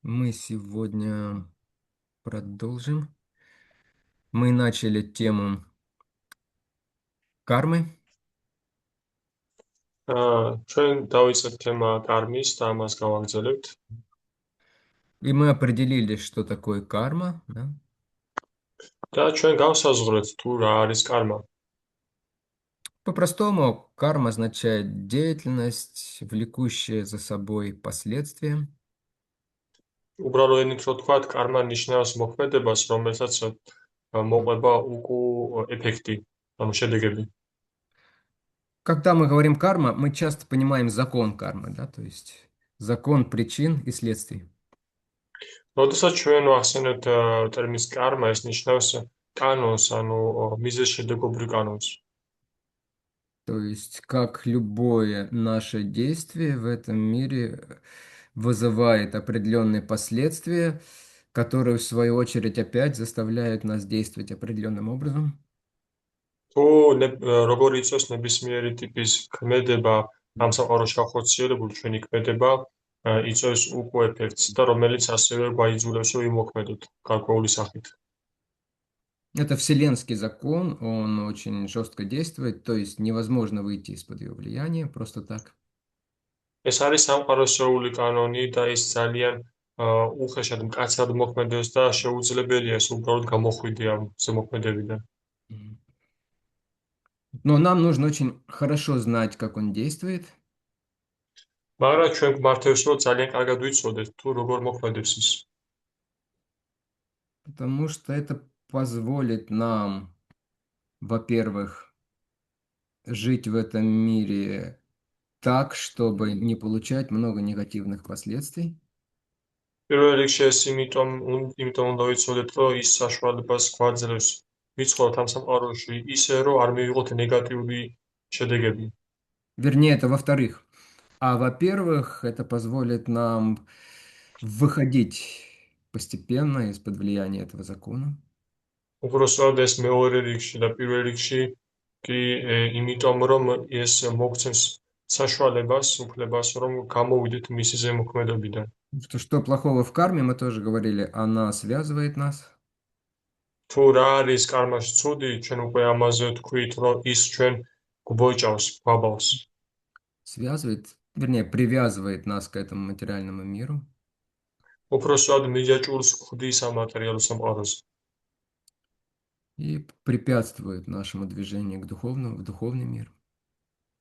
Мы сегодня продолжим. Мы начали тему кармы, ჩვენ დავიწყეთ თემა კარმის და ამას გავაგრძელებთ. и мы определили, что такое карма. Да? და ჩვენ გავსაზღვრეთ თუ რა არის კარმა. По-простому, карма означает деятельность, влекущая за собой последствия. უბრალო ენით რო თქვათ, კარმა ნიშნავს მოქმედებას, რომელსაც მოყვება ეფექტი, ანუ შედეგები. Когда мы говорим карма, мы часто понимаем закон кармы, да? То есть закон причин и следствий. როდესაც ჩვენ ვახსენებთ ტერმინს კარმა, ეს ნიშნავს კანონს, ანუ მიზეზ-შედეგობრივ კანონს. То есть, как любое наше действие в этом мире вызывает определенные последствия, которые, в свою очередь, опять заставляют нас действовать определенным образом. თუ როგორ იწევს ნებისმიერი ტიპის ქმედება, სამსახურში ახორციელებული ჩვენი ქმედება იწევს უკუ ეფექტს და რომელიც ასევე გვაიძულებს რომ იმოქმედოთ გარკვეული სახით. Это вселенский закон, он очень жестко действует, то есть невозможно выйти из-под его влияния просто так. ეს არის სამყაროსეული კანონი და ის ძალიან უხეშად მკაცრად მოქმედებს და შეუძლებელია ეს უბრალოდ გამოხვიდე ამ ზემოქმედებიდან. Мгм. Но нам нужно очень хорошо знать, как он действует, მაგრამ ჩვენ გვმართებს რომ ძალიან კარგად ვიცოდეთ თუ როგორ მოქმედებს ის. потому что это позволит нам, во-первых, жить в этом мире так, чтобы не получать много негативных последствий. პირველ რიგში ეს იმიტომ უნდა ვიცოდეთ, რომ ის საშუალებას გვაძლევს ვიცხოვროთ ამ სამყაროში ისე, რომ არ მივიღოთ ნეგატიური შედეგები. Вернее, это во-вторых. А во-первых, это позволит нам выходить постепенно из-под влияния этого закона. უпростად ეს მეორე რიგში და პირველ რიგში კი იმიტომ, რომ ეს მოგცემს საშუალებას, უფლებას, რომ გამოვიდეთ მისი ზემოქმედებიდან. Что плохого в карме, мы тоже говорили, она связывает нас, თუ რა არის კარმაში ცუდი, ჩვენ უკვე ამაზე ვთქვით, რომ ის ჩვენ გვბოჭავს, გვაბავს. связывает, вернее, привязывает нас к этому материальному миру უпростად მიჯაჭვურს ხდის ამ მატერიალურ სამყაროზე. и препятствует нашему движению к духовному, в духовный мир.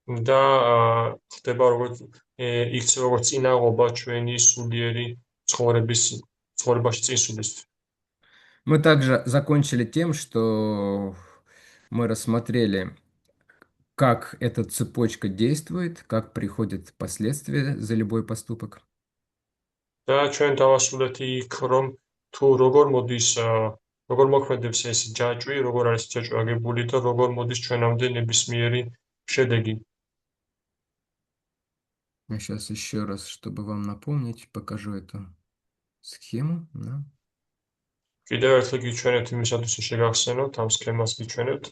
და ხდება როგორც იქცევა როგორც წინაღობა ჩვენი სულიერი ცხოვრებაში წინსულისთვის. Мы также закончили тем, что мы рассмотрели, как эта цепочка действует, как приходят последствия за любой поступок. და ჩვენ დავასრულეთ იქ, რომ თუ როგორ მოდის როგორ მოქმედებს ეს ჯაჭვი, როგორ არის ჯაჭვი აგებული და როგორ მოდის ჩვენამდე ნებისმიერი შედეგი. Я сейчас еще раз, чтобы вам напомнить, покажу эту схему. Да. კიდევ ერთხელ გიჩვენებთ იმისათვის, რომ შეგახსენოთ, ამ სქემას გიჩვენებთ.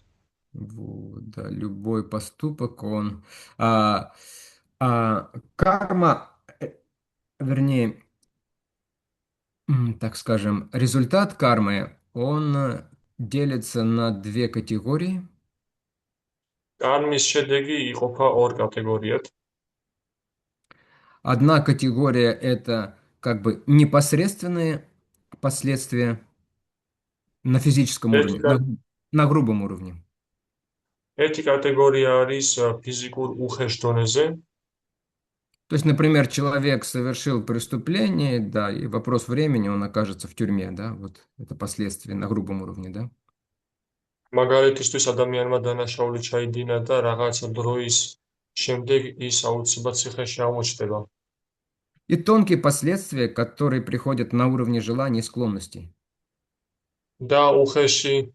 Вот, да, любой поступок, он... карма, вернее, так скажем, результат кармы, он делится на две категории. კარმის შედეგი იყოფა ორ კატეგორიად. Одна категория– это как бы непосредственные последствия на физическом ერთი уровне, на грубом уровне. ერთი კატეგორია არის ფიზიკურ უხეშ დონეზე. То есть, например, человек совершил преступление, да, и вопрос времени, он окажется в тюрьме, да, вот это последствия на грубом уровне, да. მაგალითისთვის ადამიანმა დანაშაული ჩაიდინა და რაღაცა დროის შემდეგ ის აუცილებლად ციხეში აღმოჩნდება. И тонкие последствия, которые приходят на уровне желаний и склонностей. და უხეში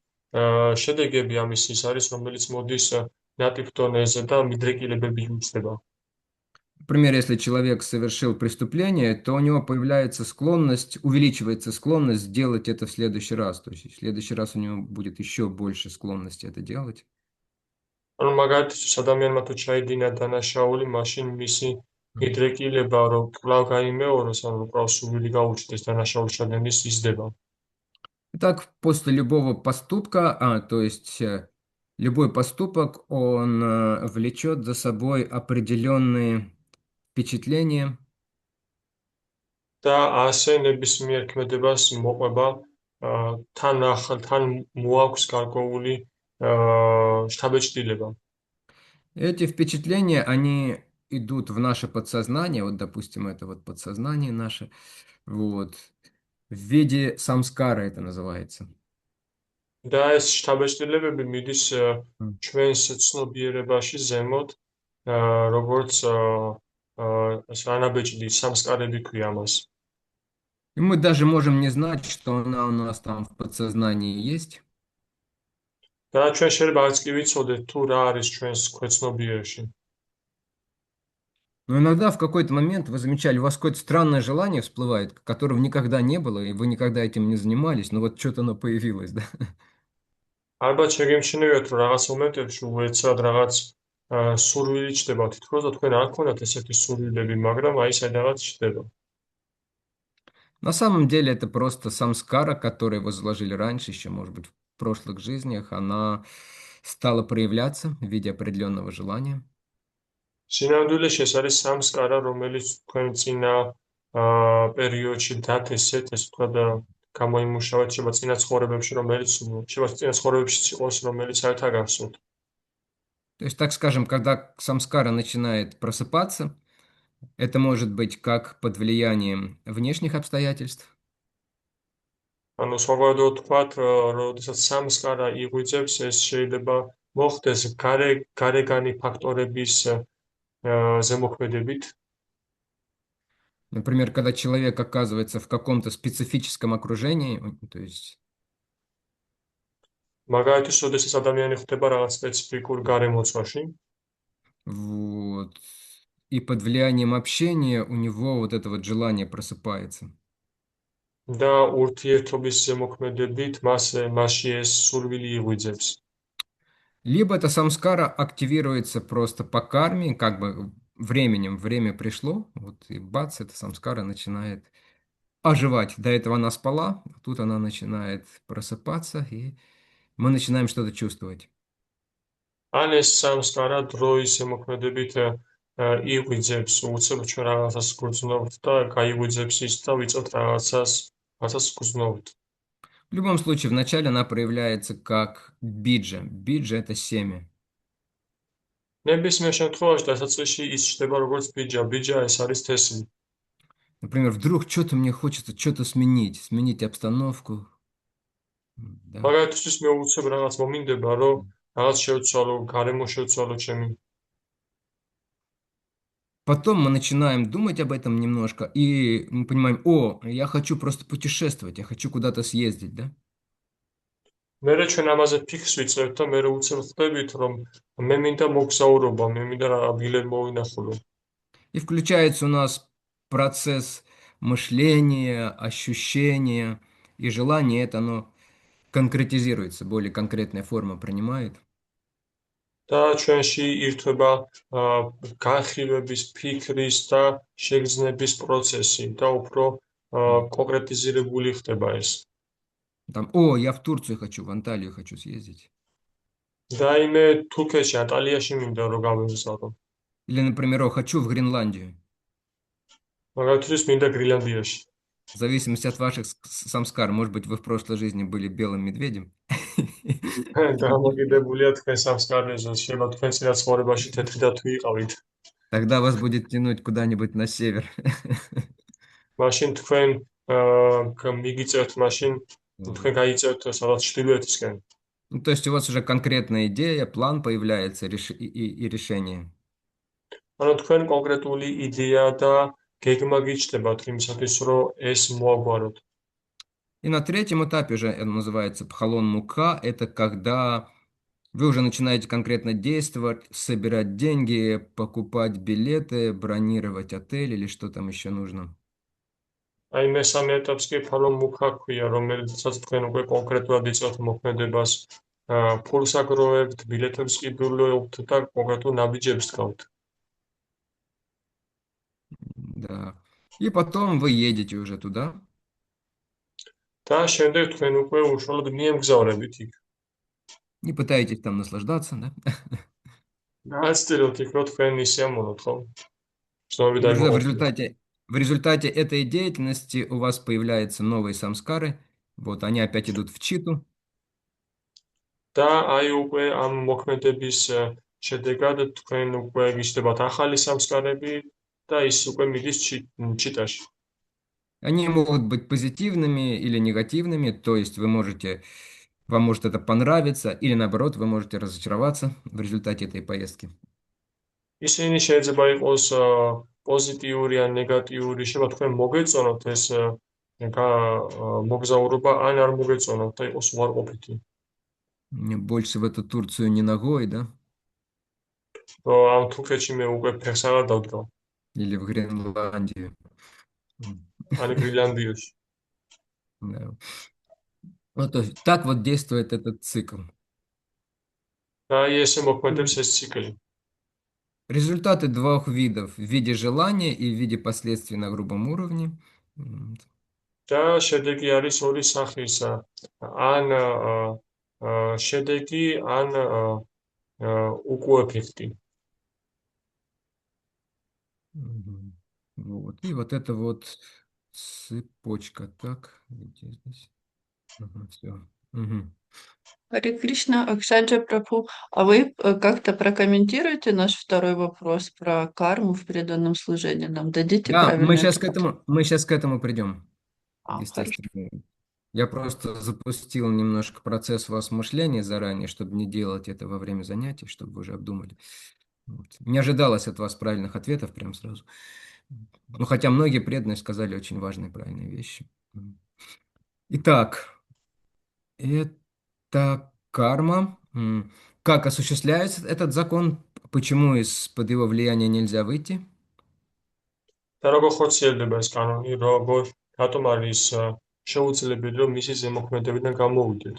შედეგები ამის ის არის, რომელიც მოდის ნატიფ დონეზე და მიდრეკილებები იწდება. Например, если человек совершил преступление, то у него появляется склонность, увеличивается склонность сделать это в следующий раз. То есть в следующий раз у него будет еще больше склонности это делать. ანუ მაგალითისთვის ადამიანმა თუ ჩაიდინა დანაშაული, მაშინ მისი მიდრეკილება, რომ კვლავ გაიმეოროს, ან რომ კვლავ სურვილი გაუჩნდეს დანაშაულის ჩადენის იზრდება. Итак, после любого поступка, то есть любой поступок, он влечет за собой определенные впечатления. და ასე ნებისმიერ ქმედებას მოყვება თან მოაქვს გარკვეული შთაბეჭდილება. Эти впечатления, они идут в наше подсознание, вот, допустим, это вот подсознание наше, вот, в виде самскара это называется. და ეს შთაბეჭდილებები მიდის М. ჩვენს ცნობიერებაში ზემოთ, როგორც ეს ანაბეჭდი სამსკარები ქვია მას. И мы даже можем не знать, что она у нас там в подсознании есть. და ჩვენ შეიძლება არც კი ვიცოდეთ თუ რა არის ჩვენს ქვეცნობიერში. Но иногда в какой-то момент вы замечали, у вас какое-то странное желание всплывает, которого никогда не было, и вы никогда этим не занимались, но вот что-то оно появилось, да? ალბათ შეგემჩნევიათ, რომ რაღაც მომენტებში უეცრად რაღაც სურვილი ჩდება. თითქოს თქვენ არ გქონდათ ესეთი სურვილები, მაგრამ აი სადღაც ჩდება. На самом деле это просто самскара, которую вы заложили раньше, еще, может быть, в прошлых жизнях, она стала проявляться в виде определенного желания. სინამდვილეში ეს არის სამსკარა, რომელიც თქვენ წინა პერიოდში დათესეთ, ესე ვთქვათ, გამოიმუშავეთ, შეიძლება წინა ცხოვრებებში, შეიძლება წინა ცხოვრებებში იყოს, რომელიც არ თაგახსოვთ. То есть, так скажем, когда самскара начинает просыпаться, это может быть как под влиянием внешних обстоятельств, ანუ სხვაგვარად ვთქვათ, როდესაც სამსკარა იღვიძებს, ეს შეიძლება მოხდეს გარეგანი ფაქტორების ზემოქმედებით. например, когда человек оказывается в каком-то специфическом окружении, то есть მაგალითად, როდესაც ადამიანი ხდება რაღაც სპეციფიკურ გარემოცვაში, вот, и под влиянием общения у него вот это вот желание просыпается. და ურთიერთობის ზემოქმედებით მასში ეს სურვილი იღვიძებს. Либо эта самскара активируется просто по карме, как бы временем, время пришло, вот и бац, эта самскара начинает оживать. До этого она спала, а тут она начинает просыпаться, и мы начинаем что-то чувствовать. ან ეს სამსკარა დროის ზემოქმედებით იღვიძებს, უცებ ჩვენ რაღაცას გგრძნობთ და გაიღვიძებს ის და ვიწევთ რაღაცას გგრძნობთ. В любом случае, вначале она проявляется как биджа. Биджа– это семя. ნებისმიერ შემთხვევაში დასაწყისში ის ჩნდება როგორც ბიჯა. ბიჯა ეს არის თესლი. Например, вдруг что-то мне хочется, что-то сменить обстановку. Да. მაგალითისთვის მე უცებ რაღაც მომინდება, რომ რაღაც შევცვალო, გარემო შევცვალო ჩემი. Потом мы начинаем думать об этом немножко, и мы понимаем, о, я хочу просто путешествовать, я хочу куда-то съездить, да? მერე ჩვენ ამაზე ფიქს ვიწევთ და მერე უცებ ხვდებით, რომ მე მინდა მოგზაურობა, მე მინდა რა ბილეთ მოვინახულო. И включается у нас процесс мышления, ощущения, и желание это, оно конкретизируется, более конкретная форма принимает. და ჩვენში ირთვება განხილვების, ფიქრის და შეგრძნების პროცესი და უფრო М. კონკრეტიზირებული ხდება ეს. Там, о, я в Турцию хочу, в Анталию хочу съездить. და იმე თურქეთში, ატალიაში მინდა რომ გავემგზავრო. Или, например, о, хочу в Гренландию. მაგალითად, მინდა გრილანდიაში. В зависимости от ваших самскар, может быть, вы в прошлой жизни были белым медведем. დამოკიდებულია თქვენ სამსკარზე, შეიძლება თქვენ წინა ცხოვრებაში თეთრი დათვი იყავით. Тогда вас будет тянуть куда-нибудь на север. მაშინ თქვენ მიგიწევთ, მაშინ Вот. თქვენ გაიწევთ სადაც ჩრდილოეთისკენ. Ну, то есть у вас уже конкретная идея, план появляется и решение. ანუ თქვენ კონკრეტული იდეა და გეგმა გიჩნდებათ იმისათვის, რომ ეს მოაგვაროთ. И на третьем этапе уже это называется пхалон мука. Это когда вы уже начинаете конкретно действовать, собирать деньги, покупать билеты, бронировать отель или что там еще нужно. აი მესამე ეტაპს კი ფალონ მუქა ქვია, რომელიცაც თქვენ უკვე კონკრეტულად იწევთ მოქმედებას, ფულს აგროვებთ, ბილეთებს ყიდულობთ და კონკრეტულ ნაბიჯებს დგავთ. Да. И потом вы едете уже туда, და შემდეგ თქვენ უკვე უშუალოდ მიემგზავრებით იქ. не пытаетесь там наслаждаться, да? გააცდილოთ იქ, რომ თქვენ ისიამოვნოთ, ხო? И ცნობები დაიმოყროთ. в результате этой деятельности у вас появляются новые самскары, вот они опять идут в читу, და აი უკვე ამ მოქმედების შედეგად თქვენ უკვე გიჩნდებათ ახალი სამსკარები და ის უკვე მიდის ჩიტაში. они могут быть позитивными или негативными, то есть вам может это понравиться, или наоборот, вы можете разочароваться в результате этой поездки. ისინი შეიძლება იყოს პოზიტიური ან ნეგატიური, შეიძლება თქვენ მოგეწონოთ ეს მოგზაურობა, ან არ მოგეწონოთ და იყოს უარყოფითი. Больше в эту Турцию не ногой, да? ამ თურქეთში მე უკვე ფეხს აღარ დავდგავ. Или в Гренландию. ან გრილანდიაში. Да. Ну, то есть так вот действует этот цикл. და აი ესე მოქმედებს ეს ციკლი. Результаты двух видов в виде желания и в виде последствий на грубом уровне. და შედეგი არის ორი სახისა. ან შედეგი, ან უკუეფექტი. Мгм. Вот. И вот это вот цепочка. Так, где здесь? Все. Харе Кришна, Акшаджа Прабху, а вы как-то прокомментируете наш второй вопрос про карму в преданном служении? Нам дадите Да, правильный ответ? мы сейчас к этому придем, Хорошо. естественно. Я просто запустил немножко процесс вас мышления заранее, чтобы не делать это во время занятий, чтобы вы уже обдумали. Вот. Не ожидалось от вас правильных ответов прям сразу. Ну, хотя многие преданные сказали очень важные правильные вещи. Итак, это карма. Как осуществляется этот закон? Почему из-под его влияния нельзя выйти? და როგორ ხორციელდება ეს კანონი, რატომ არის შეუძლებელი, რომ მისი ზემოქმედებიდან გამოვიდეთ?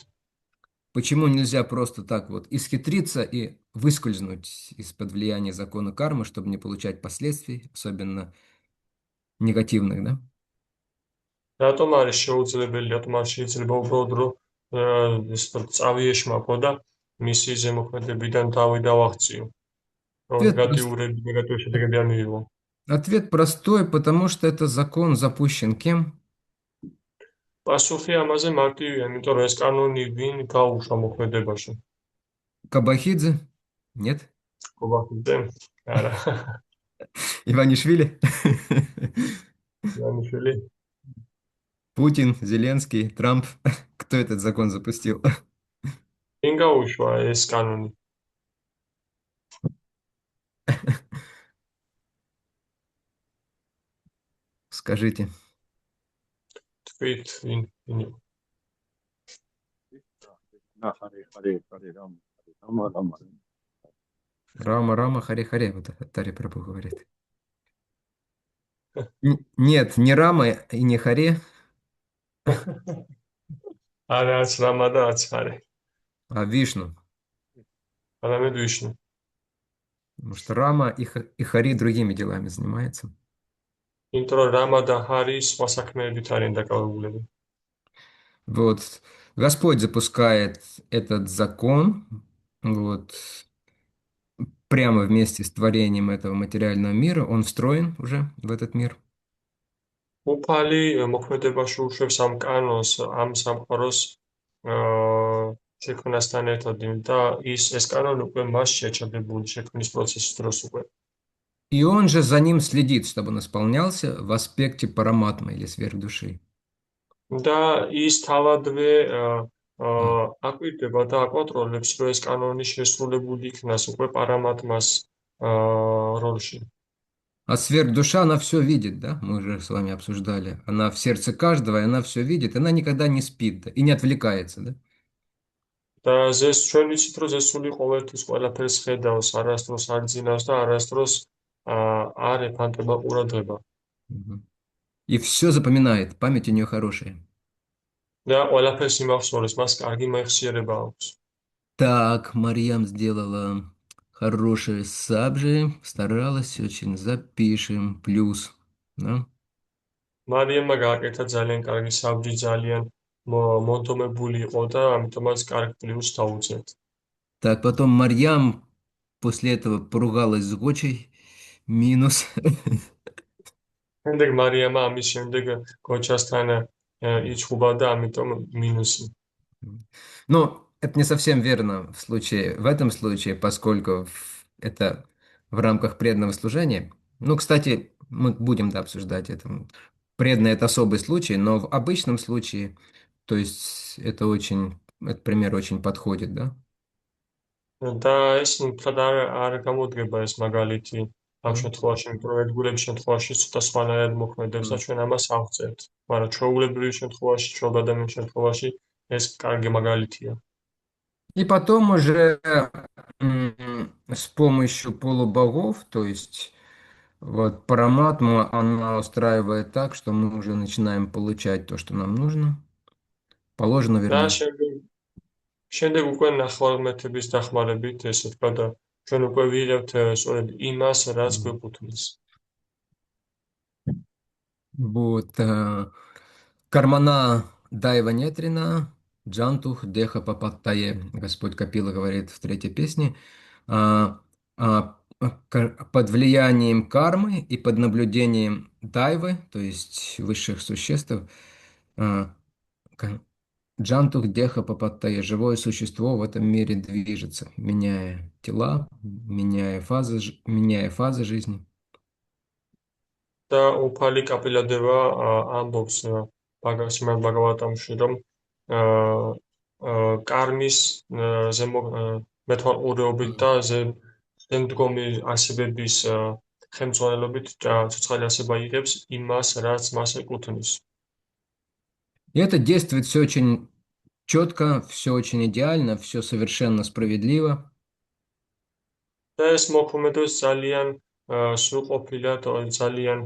Почему нельзя просто так вот исхитриться и выскользнуть из-под влияния закона кармы, чтобы не получать последствий, особенно негативных, да? რატომ არის შეუძლებელი, რატომ არ შეიძლება უბრალოდ რომ ეს წავიეშმაკო და მისი ზემოქმედებიდან თავი დავაღწიო, რომ Ответ, ნეგატიურ შედეგები არ მივიღო? ответ простой, потому что это закон запущен кем? პასუხი ამაზე მარტივია, იმიტომ რომ ეს კანონი ვინ გაუშვა მოქმედებაში? Кабахидзе? Нет? გობახიდე? არა. Иванишвили? იანიშვილი? Путин, Зеленский, Трамп. Кто этот закон запустил? ვინ გაუშვა ეს კანონი? Скажите. თქვით ვინ იყო? Да, Харе Рам, Рама, Рама. Рама, Рама, Харе, Харе. Вот это Тари Прабху говорит. Нет, не Рама и не Харе, არაც რამა და არც ხარე. а Вишну. არამედ ვიშნუ. Потому что Рама и Хари другими делами занимается. იმიტომ რომ რამა და ჰარი სხვა საქმეებით არიან დაკავებულები. Вот. Господь запускает этот закон вот, прямо вместе с творением этого материального мира. Он встроен уже в этот мир. უფალი მოქმედებაში უშვებს ამ კანონს, ამ სამყაროს შექმნასთან ერთად და ეს კანონი უკვე მასშია ჩადებული შექმნის პროცესის დროს უკვე. И он же за ним следит, чтобы он исполнялся в аспекте параматмы или сверхдуши. და ის თავადვე აკვირდება და აკონტროლებს, რომ ეს კანონი შესრულებული იქნას უკვე параматмас როლში. А сверхдуша, она все видит, да? Мы уже с вами обсуждали. Она в сердце каждого, и она все видит. Она никогда не спит, да, и не отвлекается, да? და ჩვენ ვიცით, რომ ზესული ყოველთვის ყველაფერს ხედავს, არასდროს არ ძინავს და არასდროს არ ეფანტება ყურადღება. Мгм. И все запоминает. Память у нее хорошая. და ყველაფერს იმახსოვრებს, მას კარგი მეხსიერება აქვს. Так, Марьям сделала хорошие сабжи, старалась очень. Запишем. Плюс. да? მარიამმა გააკეთა ძალიან კარგი საბჯი, ძალიან მონდომებული იყო და ამიტომაც კარგ პლუსს დაუძიათ. Так, потом Марьям после этого поругалась с Гочей. Минус. შემდეგ მარიამმა ამის შემდეგ გოჩასთან იჩხუბა და ამიტომ მინუსი. Но это не совсем верно в этом случае, поскольку это в рамках преданного служения. Ну, кстати, мы будем да, обсуждать это. Преданный– это особый случай, но в обычном случае, то есть этот пример очень подходит, да? და ეს მთლად არ გამოდგება ეს მაგალითი ამ М. შემთხვევაში, იმიტომ რომ ერთგულების შემთხვევაში ცოტა სხვანაირად მოქმედებს და М. ჩვენ ამას ავწევთ. მაგრამ ჩვეულებრივი შემთხვევაში, ჩვეულ ადამიანის შემთხვევაში ეს კარგი მაგალითია. И потом уже с помощью полубогов, то есть вот Параматма, она устраивает так, что мы уже начинаем получать то, что нам нужно, положено, და вернее. შემდეგ უკვე ნახევარმეთების დახმარებით, ესე თქვა და ჩვენ უკვე ვიღებთ სწორედ იმას, რაც М. გვეკუთვნის. Вот. Кармана Дайва Нетрина, Джантух Деха Папаттае. Господь Капила говорит в третьей песне. Под влиянием кармы и под наблюдением Дайвы, то есть высших существ, а, к- Джантух Деха Папаттае, живое существо в этом мире движется, меняя тела, меняя фазы жизни. და უფალი კაპილადევა ამბობს სიმონ ბაგავატამში, რომ აა, კარმის მეთვალყურეობით და შემდგომი არსებების ხელმძღვანელობით ცოცხალი არსება იღებს იმას, რაც მას ეკუთვნის. И это действует все очень четко, все очень идеально, все совершенно справедливо. და ეს მოქმედებს ძალიან სრულყოფილად, ძალიან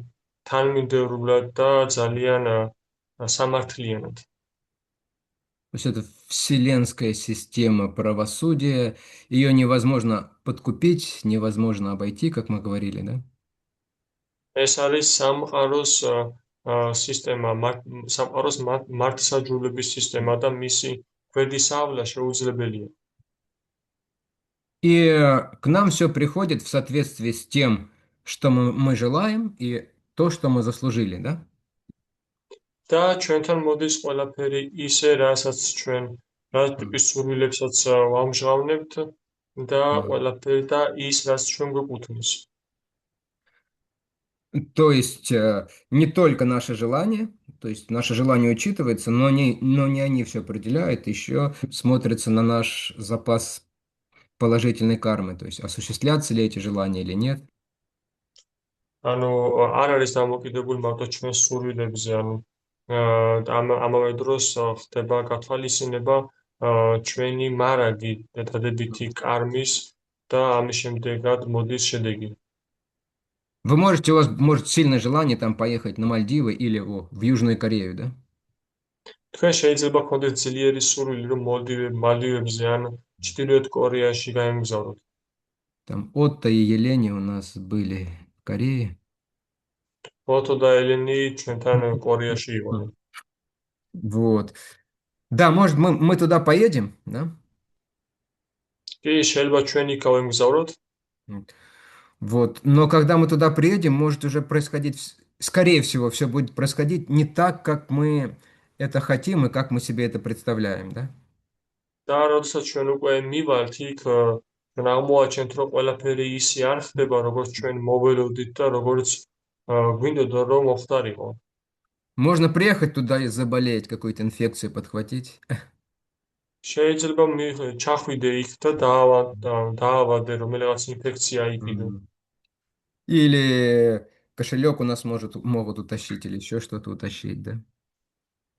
თანმიმდევრულად და ძალიან სამართლიანად. То есть это вселенская система правосудия, ее невозможно подкупить, невозможно обойти, как мы говорили, да? ეს არის სამყაროს სისტემა, სამყაროს მართლმსაჯულების სისტემა და მისი გვერდისავლა შეუძლებელია. И к нам все приходит в соответствии с тем, что мы желаем, и то, что мы заслужили, да? და ჩვენთან მოდის ყველაფერი ისე, რა М. ტიპის სურვილებსაც ვამჟღავნებთ და Ага. ყველაფერი და ის, რაც ჩვენ გვეკუთვნის. То есть не только наше желание, то есть наше желание учитывается, но не они все определяют, еще смотрится на наш запас положительной кармы, то есть осуществлятся ли эти желания или нет. ანუ არ არის დამოკიდებული მარტო ჩვენს სურვილებზე, ანუ ამავე დროს ხდება გათვალისწინება ჩვენი მარაგი, დადებითი კარმის და ამის შემდეგად მოდის შედეგი. У вас может сильное желание там поехать на Мальдивы или в Южную Корею, да? თქვენ შეიძლება გქონდეთ ძლიერი სურვილი, რომ მალდივებზე ან ჩრდილოეთ კორეაში გაემგზავროთ. Там Отто и Елени у нас были в Корее. ოთო და ელენი ჩვენთან კორეაში იყვნენ. Вот. Да, может, мы туда поедем, да? კი, შეიძლება ჩვენ იქ გავემგზავროთ. Вот. Но когда мы туда приедем, может уже происходить, скорее всего, все будет происходить не так, как мы это хотим и как мы себе это представляем, да? და როდესაც ჩვენ უკვე მივართ იქ, ჩვენ აღმოაჩენთ, რომ ყველაფერი ისე არ ხდება, როგორც ჩვენ მოველოდით და როგორც გვინდოდა, რომ მოხდარიყო. Можно приехать туда и заболеть, какую-то инфекцию подхватить. შეიძლება ჩახვიდე იქ და დაავადე რომელიღაც ინფექცია იყიდო. Мгм. Или кошелек у нас могут утащить, или еще что-то утащить, да?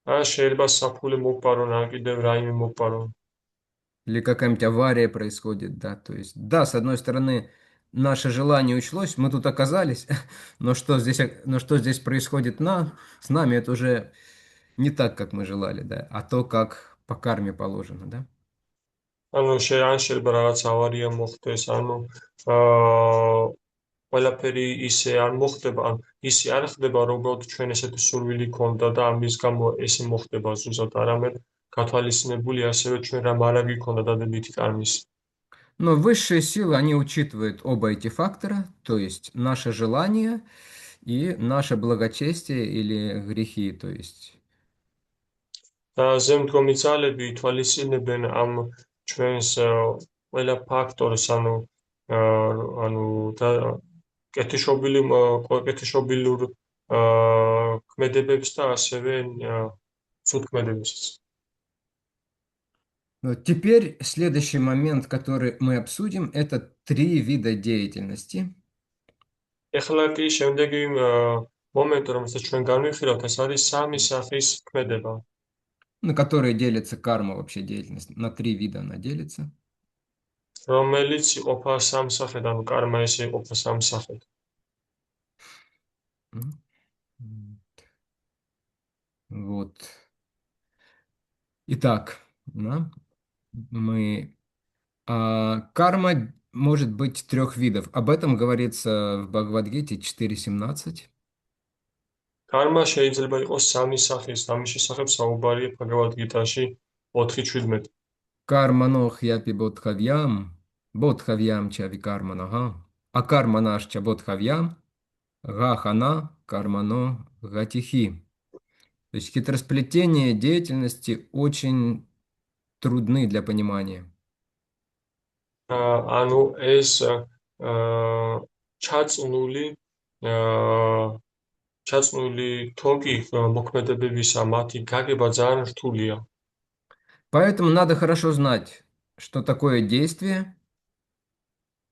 ან შეიძლება საფულე მოგპარონ, ან კიდევ რაიმე მოგპარონ. Или какая-нибудь авария происходит, да? То есть, да, с одной стороны, наше желание учлось, мы тут оказались, но что здесь происходит с нами, это уже не так, как мы желали, да, а то, как по карме положено, да? ანუ ან შეიძლება რაღაც ავარია მოხდეს, ანუ აა ყველაფერი ისე არ მოხდება, ან ისე არ ხდება, როგორც ჩვენ ესეთი სურვილი ქონდა და ამის გამო ესე მოხდება ზუსტად, არამედ გათვალისწინებული ასევე ჩვენ რა მარაგი ქონდა დადებითი კარმის. Но высшие силы, они учитывают оба эти фактора, то есть наше желание и наше благочестие или грехи, то есть. და ზემდგომი ძალები ითვალისწინებენ ამ ჩვენს ყველა ფაქტორს, ანუ და კეთილშობილურ ქმედებებს და ასევე ცუდ ქმედებებსაც. Вот теперь следующий момент, который мы обсудим, это 3 вида деятельности, ეხლა კი შემდეგი მომენტი, რომელსაც ჩვენ განვიხილავთ, ეს არის სამი სახის ქმედება, на которые делится карма вообще деятельность. На 3 вида она делится. რომელიც იყოფა სამ სახედ, ანუ კარმა ესე იყოფა სამ სახედ. Вот. Итак, да, карма может быть 3 видов. Об этом говорится в Бхагавад-гите 4.17. კარმა შეიძლება იყოს სამი სახის, ამის შესახებ საუბარია ბჰაგავად-გიტაში 4:17. Кармано хьяпи бодхавьям, бодхавьям чави карманага, а карманаш ча бодхавьям, гахана кармано гатихи. То есть хитросплетение деятельности очень трудны для понимания. ანუ ეს ჩაწნული თოკი მოქმედებებისა, მათი გაგება ძალიან რთულია. Поэтому надо хорошо знать, что такое действие,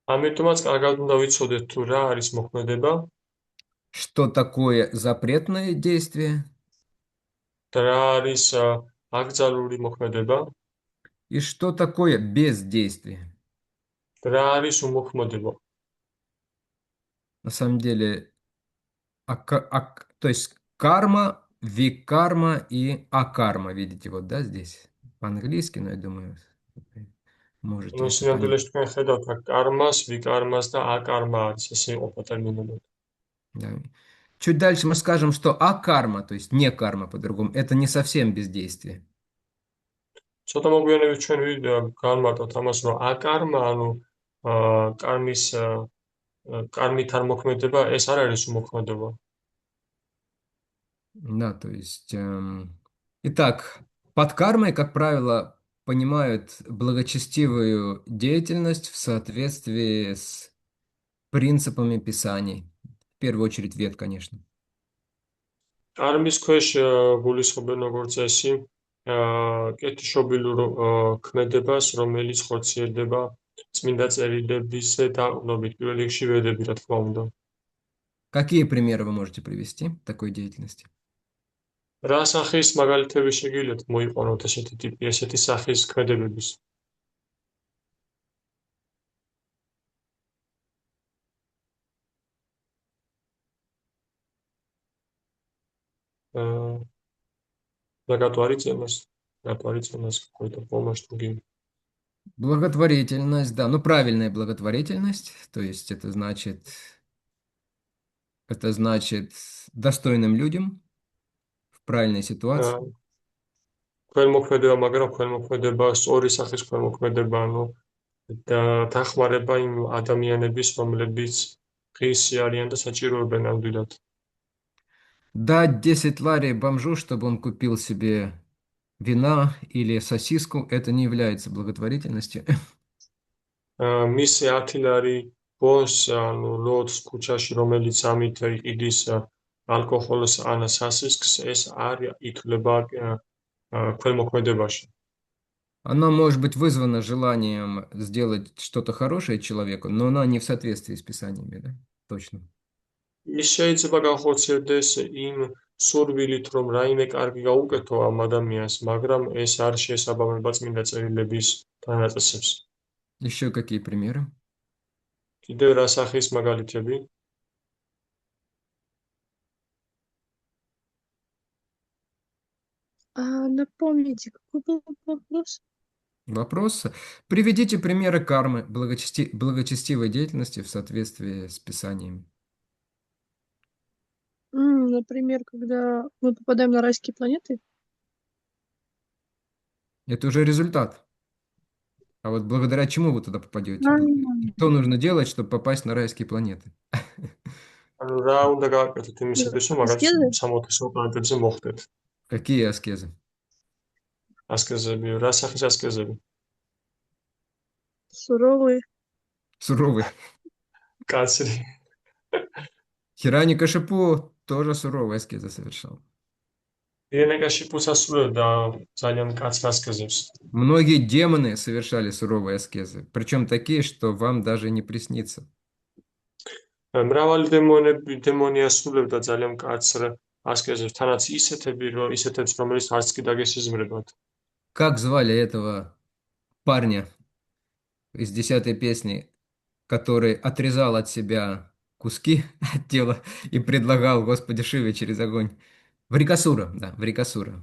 ამიტომაც კარგად უნდა ვიცოდეთ თუ რა არის მოქმედება что такое запретное действие და რა არის აკრძალული მოქმედება и что такое бездействие. და რა არის უმოქმედება. На самом деле, то есть карма, викарма и акарма, видите, вот, да, здесь по-английски, но я думаю, можете ну это понять. სინამდვილეში თქვენ ხედავთ აქ კარმას, ვიკარმას და აკარმა არის ესე იყოფა ტერმინები. Да. Чуть дальше мы скажем, что акарма, то есть не карма по-другому, это не совсем бездействие. ცოტა მოგვიანებით ჩვენ განმარტოთ ამას, რომ აკარმა, ანუ კარმით არ მოქმედება, ეს არ არის უმოქმედება. Да, то есть, итак, под кармой, как правило, понимают благочестивую деятельность в соответствии с принципами Писаний. В первую очередь вет, конечно. კარმის ქვეშ გულისხმობენ როგორც წესი კეთილშობილურ ქმედებას, რომელიც ხორციელდება წმინდა წერილების დაყრდნობით, პირველ რიგში ვედები, რა თქმა უნდა. Какие примеры вы можете привести такой деятельности? რა სახის მაგალითები შეგიძლიათ მოიყვანოთ ესეთი სახის ქმედებების? Благотворительность, какой-то помощь другим. Благотворительность, да, ну правильная благотворительность, то есть это значит достойным людям в правильной ситуации. ქველმოქმედება, მაგრამ ქველმოქმედება სწორი სახის ქველმოქმედება, ანუ დახმარება იმ ადამიანების, რომლებიც ღირსი არიან და საჭიროებენ ნამდვილად. Дать 10 лари бомжу, чтобы он купил себе вина или сосиску, это не является благотворительностью. მისე 10 ლარი ბონს, ანუ ლოდს ქუჩაში, რომელიც ამით იყიდის ალკოჰოლს ან სასისკს, ეს არ ითვლება ქველმოქმედებაში. Она может быть вызвана желанием сделать что-то хорошее человеку, но она не в соответствии с Писаниями, да? Точно. ის შეიძლება განხორციელდეს იმ სურვილით, რომ რაიმე კარგი გაუკეთო ამ ადამიანს, მაგრამ ეს არ შეესაბამება წმინდა წერილების დანაწესებს. Еще какие примеры? კიდევ რა სახის მაგალითები? Напомните, какой был вопрос? Вопрос. Приведите примеры кармы благочестивой деятельности в соответствии с Писаниями. Например, когда мы попадаем на райские планеты. Это уже результат. А вот благодаря чему вы туда попадете? А, Что нужно делать, чтобы попасть на райские планеты? ანუ რა უნდა გააკეთოთ იმისათვის, რომ მაგას Аскезы? სამოქალაქო პლანეტებზე მოხვდეთ? Какие аскезы? ასკეზები, რა სახის ასკეზები? Суровые. Суровые. კაცრი. Хираникашипу тоже суровые аскезы совершал. ირენეკაში პუსასრულებდა ძალიან კაც ასკეზებს. Многие демоны совершали суровые аскезы, причем такие, что вам даже не приснится. მრავალი დემონი ასრულებდა ძალიან კაცრ ასკეზებს, თანაც ისეთებს, რომელიც არც კი დაგესიზმრებათ. Как звали этого парня из 10-й песни, который отрезал от себя куски от тела и предлагал Господи Шиве через огонь? Врикасура, да, Врикасура.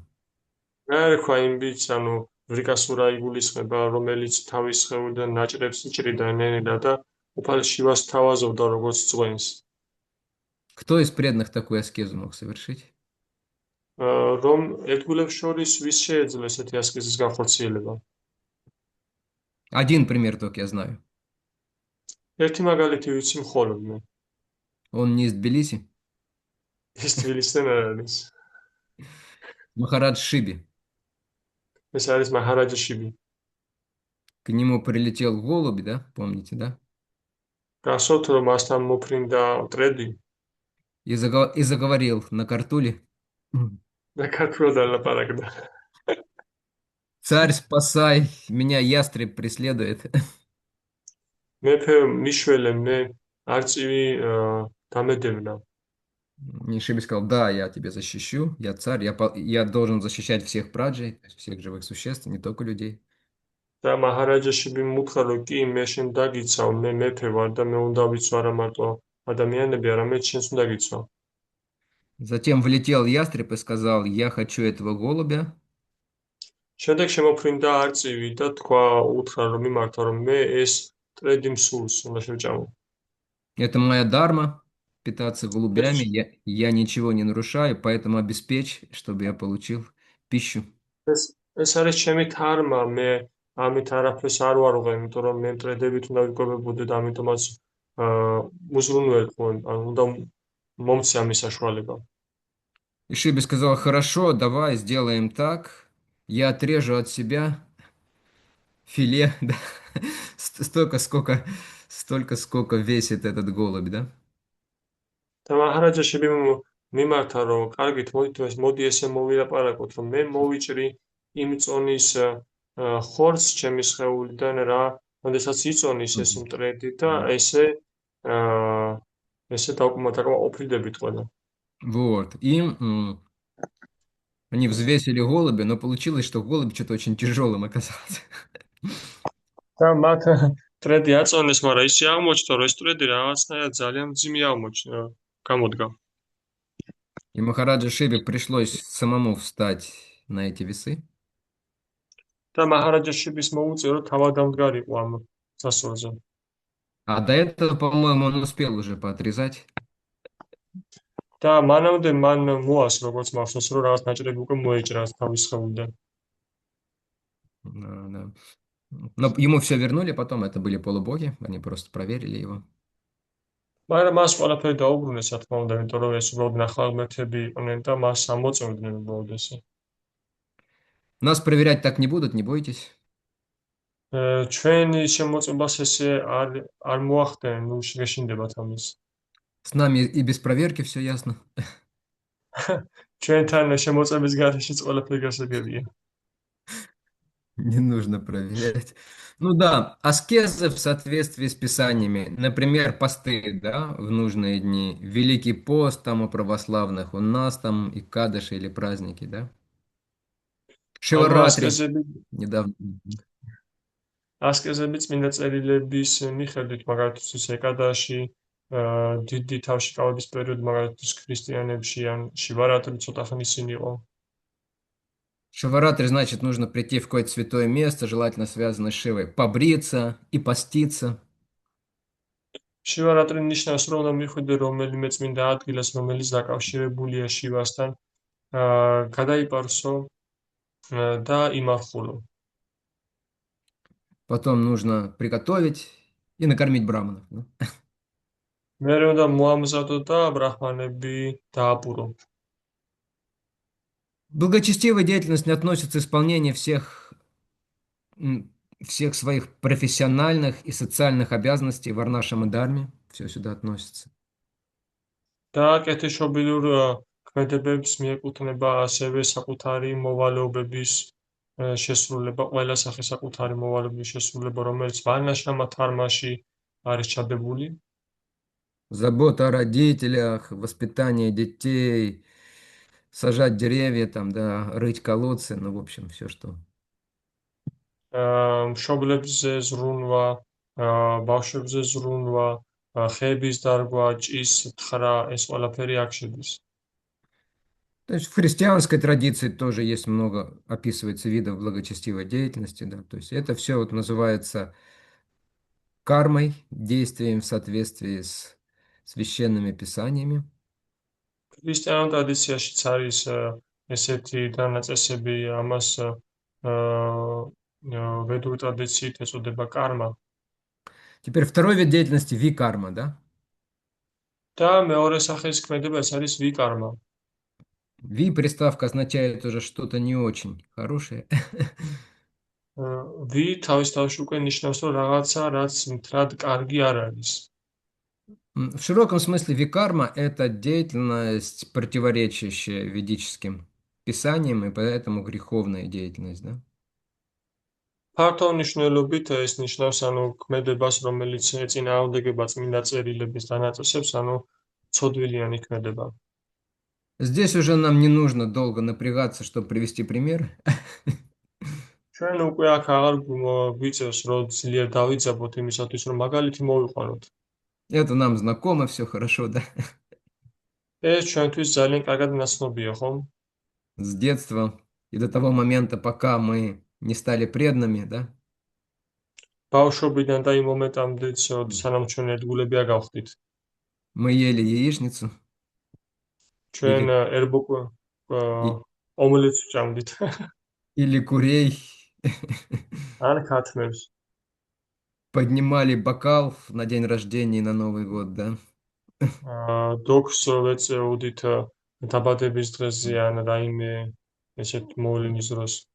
რა ერქვა იმ ბიჭს, ანუ ვრიკასურა იგულისხმება, რომელიც თავის სხეულიდან ნაჭრებს იჭრიდა ნენედა და უფალ შივას თავაზობდა როგორც წვენს. Кто из преданных такую аскезу мог совершить? რომ ერთგულებს შორის ვის შეეძლო ესეთი ასკეზის განხორციელება? Один пример только я знаю. ერთი მაგალითი ვიცი მხოლოდ მე. Он не из Тбилиси, ის თბილისიდან არ არის. Махарадж Шиби. ეს არის მაჰარაჯა შიბი. К нему прилетел голубь, да? Помните, да? გახსოვთ რომ მასთან მოფრინდა ტრედი И заговорил на картуле. და ქართულად ალაპარაკდა. Царь, спасай, меня ястреб преследует. მეფე მიშველე მე არწივი დამედევნა. И Шиби сказал, да, я тебя защищу, я царь, я должен защищать всех праджей, то есть всех живых существ, не только людей. და მაჰარაჯა შიბი მუთხრა რომ კი მე შენ დაგიცავ, მე მეფე ვარ და მე უნდა ვიცვა არა მარტო ადამიანები, არამედ შენს უნდა გიცვა. Затем влетел ястреб и сказал, я хочу этого голубя. შემდეგ შემოფრინდა არწივი და უთხრა რომ მიმართა რომ მე ეს ტრედი მსურს უნდა შევჭამო. Это моя дарма, питаться голубями, я ничего не нарушаю, поэтому обеспечь, чтобы я получил пищу. ეს არის ჩემი თარმა, მე ამით არაფერს არ ვარღვე, იმიტომ რომ მე ტრედებით უნდა ვიკვებებოდე და ამიტომაც უზრუნველყო, ანუ უნდა მომცე ამის საშუალება. И Шиби сказал, хорошо, давай сделаем так, я отрежу от себя филе, да, столько, сколько весит этот голубь, да? და მაჰარაჯა შიბი მიმართა რომ კარგით, მოდი ესე მოვილაპარაკოთ, რომ მე მოვიჭრი იმ წონის ხორცს ჩემი სხეულიდან რა, როდესაც იწონის ეს მტრედი და ესე დავკმაყოფილდებით ყველა. Вот, и они взвесили голубя, но получилось, что голубь что-то очень тяжелым оказался. და მათ ტრედი აწონეს, მაგრამ ისე აღმოჩნდა, რომ ეს ტრედი რაღაცნაირად ძალიან მძიმე გამოდგა. И Махараджа Шибе пришлось самому встать на эти весы. და მაჰარაჯა შიბის მოუწერო თავადამდგარიყო ამ სასურზე. А до этого, по-моему, он успел уже поотрезать. და მანამდე მან მოას როგორც მახსოვს, რომ რაღაც ნაჭრები უკვე მოეჭრა თავის სხეულიდან. Да. Но ему все вернули потом, это были полубоги, они просто проверили его. მაგრამ მას ყველაფერი დაუბრუნეს, რა თქმა უნდა, იმიტომ რომ ეს უბრალოდ ნახალმეთები იყვნენ და მას ამოწევდნენ უბრალოდ ესე. Нас проверять так не будут, не бойтесь. ჩვენი შემოწმებას ესე არ მოახდენენ, ნუ შეგეშინდებათ ამის. С нами и без проверки все ясно. ჩვენთან შემოწმების გარეშეც ყველაფერი გასაგებია. Не нужно проверять. Ну да, аскезы в соответствии с писаниями. Например, посты, да, в нужные дни. Великий пост там у православных, у нас там и кадыши или праздники, да. Шиваратри недавно. ასკეზები წმინდა წერილების მიხედვით, მაგალითად, ეკადაში, დიდი თავში კავების პერიოდი, მაგალითად, ქრისტიანებში ან შივარატრი ცოტა ხნის წინ იყო. Шиваратри, значит, нужно прийти в какое-то святое место, желательно связанное с Шивой, побриться и поститься. შივარატრი ნიშნავს, რომ უნდა მიხვიდე რომელიმე წმინდა ადგილას, რომელიც დაკავშირებულია შივასთან, გადაიპარსო და იმარხულო. Потом нужно приготовить и накормить браманов. Да. მერე უნდა მოამზადო და ბრაჰმანები დააპურო. Благочестивая деятельность не относится исполнение всех своих профессиональных и социальных обязанностей в Варнашам и Дарме. Все сюда относится. და კეთილშობილურ ქმედებებს მიეკუთვნება ასევე საკუთარი მოვალეობების შესრულება, ყველა სახის საკუთარი მოვალეობის შესრულება, რომელიც ვარნაშრამა დარმაში არის ჩადებული. Забота о родителях, воспитание детей, сажать деревья там, да, рыть колодцы, ну, в общем, все, что. მშობლებზე ზრუნვა, ბავშვებზე ზრუნვა, ხეების დარგვა, ჭის თხრა, ეს ყველაფერი აქ შედის. То есть в христианской традиции тоже есть много, описывается видов благочестивой деятельности, да, то есть это все вот называется кармой, действием в соответствии с священными писаниями. ქრისტიანულ ტრადიციაშიც არის ესეთი დანაწესები, ამას ვედური ტრადიციით ეწოდება კარმა. Теперь второй вид деятельности – викарма, да? და მეორე სახის ქმედება ეს არის ვიკარმა. Ви приставка означает уже что-то не очень хорошее. ვი თავის თავში უკვე ნიშნავს, რომ რაღაცა, რაც მთლად კარგი არ არის. В широком смысле викарма – это деятельность, противоречащая ведическим писаниям, и поэтому греховная деятельность, да? ფართო მნიშვნელობით ეს ნიშნავს, ანუ ქმედებას, რომელიც ეწინააღმდეგება წმინდა წერილების დანაწესებს, ანუ ცოდვილიანი ქმედება. Здесь уже нам не нужно долго напрягаться, чтобы привести пример. ჩვენ უკვე აქ აღარ გვიწევს, რომ ძლიერ დავიძაბოთ იმისათვის, რომ მაგალითი მოვიყვანოთ. Это нам знакомо, все хорошо, да? ეს ჩვენთვის ძალიან კარგად ნაცნობია, ხომ? С детства и до того момента, пока мы не стали преданными, да? ბავშვობიდან და იმ მომენტამდე, სანამ ჩვენ ერთგულები არ გავხდით. Мы ели яичницу ჩვენ и- ომლეტს ვჭამდით. или курей, ან ქათმებს. поднимали бокал на день рождения и на Новый год, да? დოქს ვეწეოდით დაბადების დღეზე ან რაიმე ესეთ მოვლენის დროს.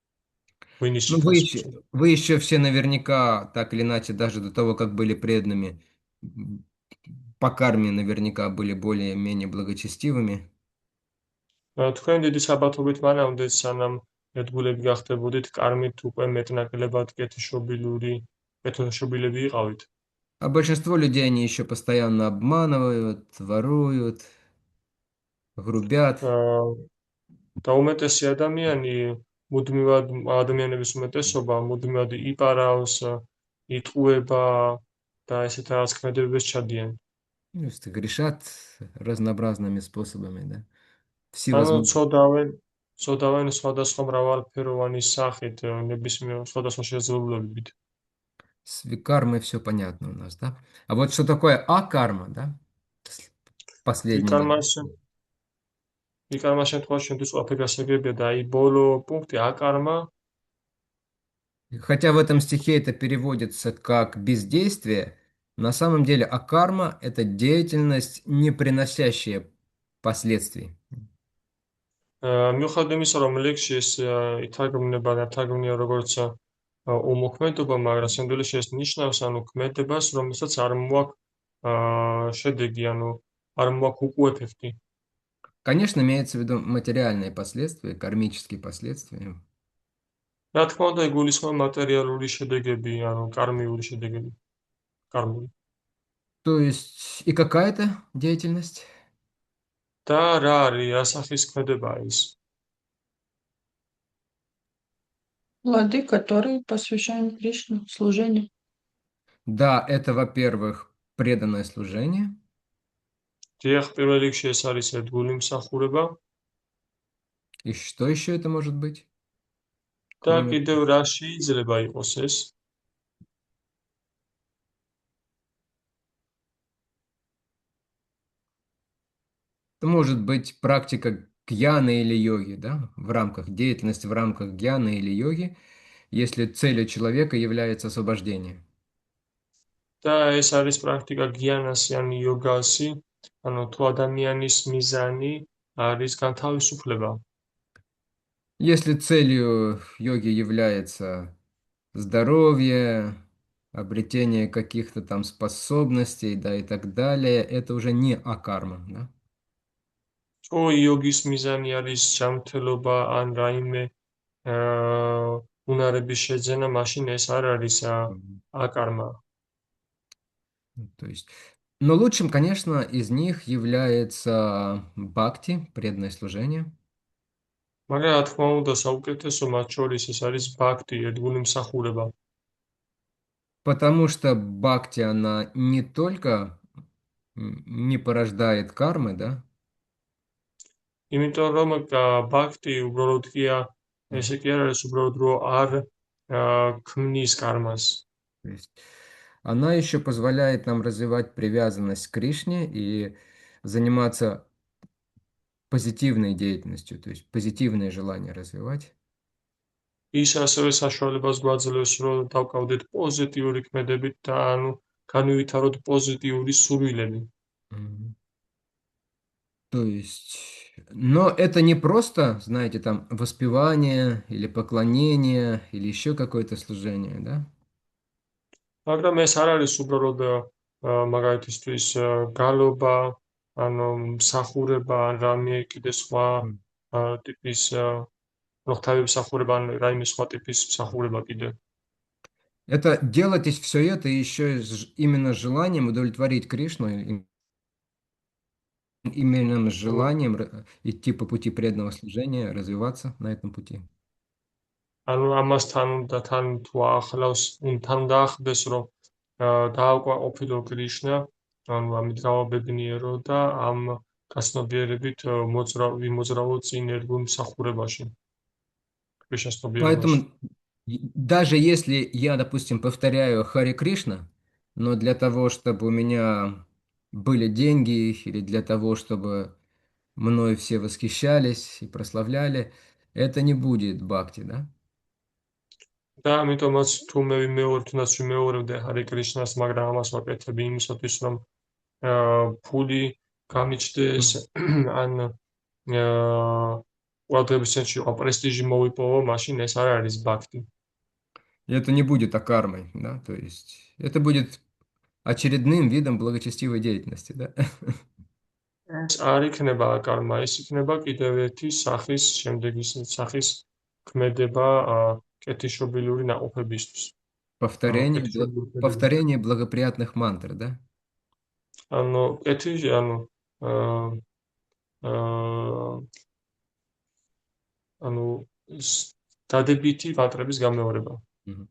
ღვინის Ну, სიტყვაზე. вы еще все наверняка, так или иначе, даже до того, как были преданными, по карме наверняка были более-менее благочестивыми. თქვენ დიდი საბათობით მანამდე, სანამ ერთგულები გახდებოდით, კარმით უკვე მეტნაკლებად კეთილშობილები იყავით. А большинство людей, они еще постоянно обманывают, воруют, грубят. და უმეტესი ადამიანების უმეტესობა მუდმივად იპარავს, იტყუება და ესეთ რაღაც ქმედებებს ჩადიან. Ну, грешат разнообразными способами, да? ანუ Всевозможными. ცოდავენ სხვადასხვა მრავალფეროვანი სახით, ნებისმიერ სხვადასხვა შესაძლებლობებით. С викармой все понятно у нас, да? А вот что такое акарма, да? Последний момент. ვიკარმა შემთხვევაში ჩვენთვის ყველაფერი გასაგებია და აი ბოლო პუნქტი აკარმა. Хотя в этом стихе это переводится как бездействие, на самом деле акарма – это деятельность, не приносящая последствий. მიუხედავად იმისა, რომ ლექსში ეს ითარგმნება და თარგმნია როგორც უმოქმედობა, მაგრამ სინამდვილეში ეს ნიშნავს, ანუ ქმედებას, რომელსაც არ მოაქვს შედეგი, ანუ არ მოაქვს უკუეფექტი. Конечно, имеется в виду материальные последствия, кармические последствия. რა თქმა უნდა, იგულისხმება მატერიალური შედეგები, ანუ კარმიული შედეგები. კარმული. То есть и какая-то деятельность? და რა არის, რა სახის ქმედებაა ეს? Плоды, которые посвящаем Кришне, служению. Да, это, во-первых, преданное служение. დიახ, პირველ რიგში ეს არის ერთგული მსახურება. И что еще это может быть? და Кроме კიდევ რა შეიძლება იყოს ეს? Это может быть практика гьяны или йоги, да, в рамках деятельности, в рамках гьяны или йоги, если целью человека является освобождение. და ეს არის პრაქტიკა გიანასი ან იოგასი, ანუ თუ ადამიანის მიზანი არის განთავისუფლება. Если целью йоги является здоровье, обретение каких-то там способностей, да, и так далее, это уже не акарма, да? თუ იოგის მიზანი არის ჯანმრთელობა ან რაიმე უნარების შეძენა, მაშინ ეს არ არის Мгм. აკარმა. То есть, но лучшим, конечно, из них является бхакти, преданное служение. მაგრამ რა თქმა უნდა, საუკეთესო მათ შორის ეს არის ბhakti, ერთგული მსახურება. Потому что бхакти, она не только не порождает кармы, да? იმიტომ რომ ბhakti უბრალოდ კი Мгм. ესე კი არ არის უბრალოდ რომ არ ქმნის კარმას. То есть она еще позволяет нам развивать привязанность к Кришне и заниматься позитивной деятельностью, то есть позитивные желания развивать. ის ასევე საშუალებას გვაძლევს, რომ დავკავდეთ პოზიტიური ქმედებით და ანუ განვითაროთ პოზიტიური სურვილები. Мгм. То есть, но это не просто, знаете, там воспевание или поклонение или еще какое-то служение, да? მაგრამ ეს არ არის უბრალოდ მაგალითისთვის გალობა, ანუ მსახურება, ან რამე კიდე სხვა Мгм. ტიპის ღვთაებისმსახურება, ან რაიმე სხვა ტიპის მსახურება კიდე. Это делать все это еще и именно с желанием удовлетворить Кришну, именно с желанием идти по пути преданного служения, развиваться на этом пути. ანუ ამასთან და თან თუ ახლავს, თან დაახდეს, რომ დააკვაყოფილო კრიშნა, ანუ ამით გავაბედნიერო და ამ გაცნობიერებით ვიმოძრავო წინ ერთგულ მსახურებაში, კრიშნას ცნობიერებაში. Поэтому даже если я, допустим, повторяю Харе Кришна, но для того, чтобы у меня были деньги или для того, чтобы мной все восхищались и прославляли, это не будет бхакти, да? და ამიტომაც თუ მე თუნდაც ვიმეორებდე ჰარე კრიშნას, მაგრამ ამას ვაკეთებ იმისათვის, რომ ფული გამიჩნდეს, ან ყურადღების ცენტრში ვიყო, პრესტიჟი მოვიპოვო, მაშინ ეს არ არის ბhakti. И это не будет акармой, да? То есть это будет очередным видом благочестивой деятельности, да? ეს არ იქნება აკარმა, ეს იქნება კიდევ ერთი სახის, შემდეგი სახის ქმედება კეთილშობილური наყოფებისთვის. Повторение, კეთილშობილი ქმედება. повторение благоприятных мантр, да? ანუ ანუ აა ანუ დადებითი ვატრების გამეორება. Мгм.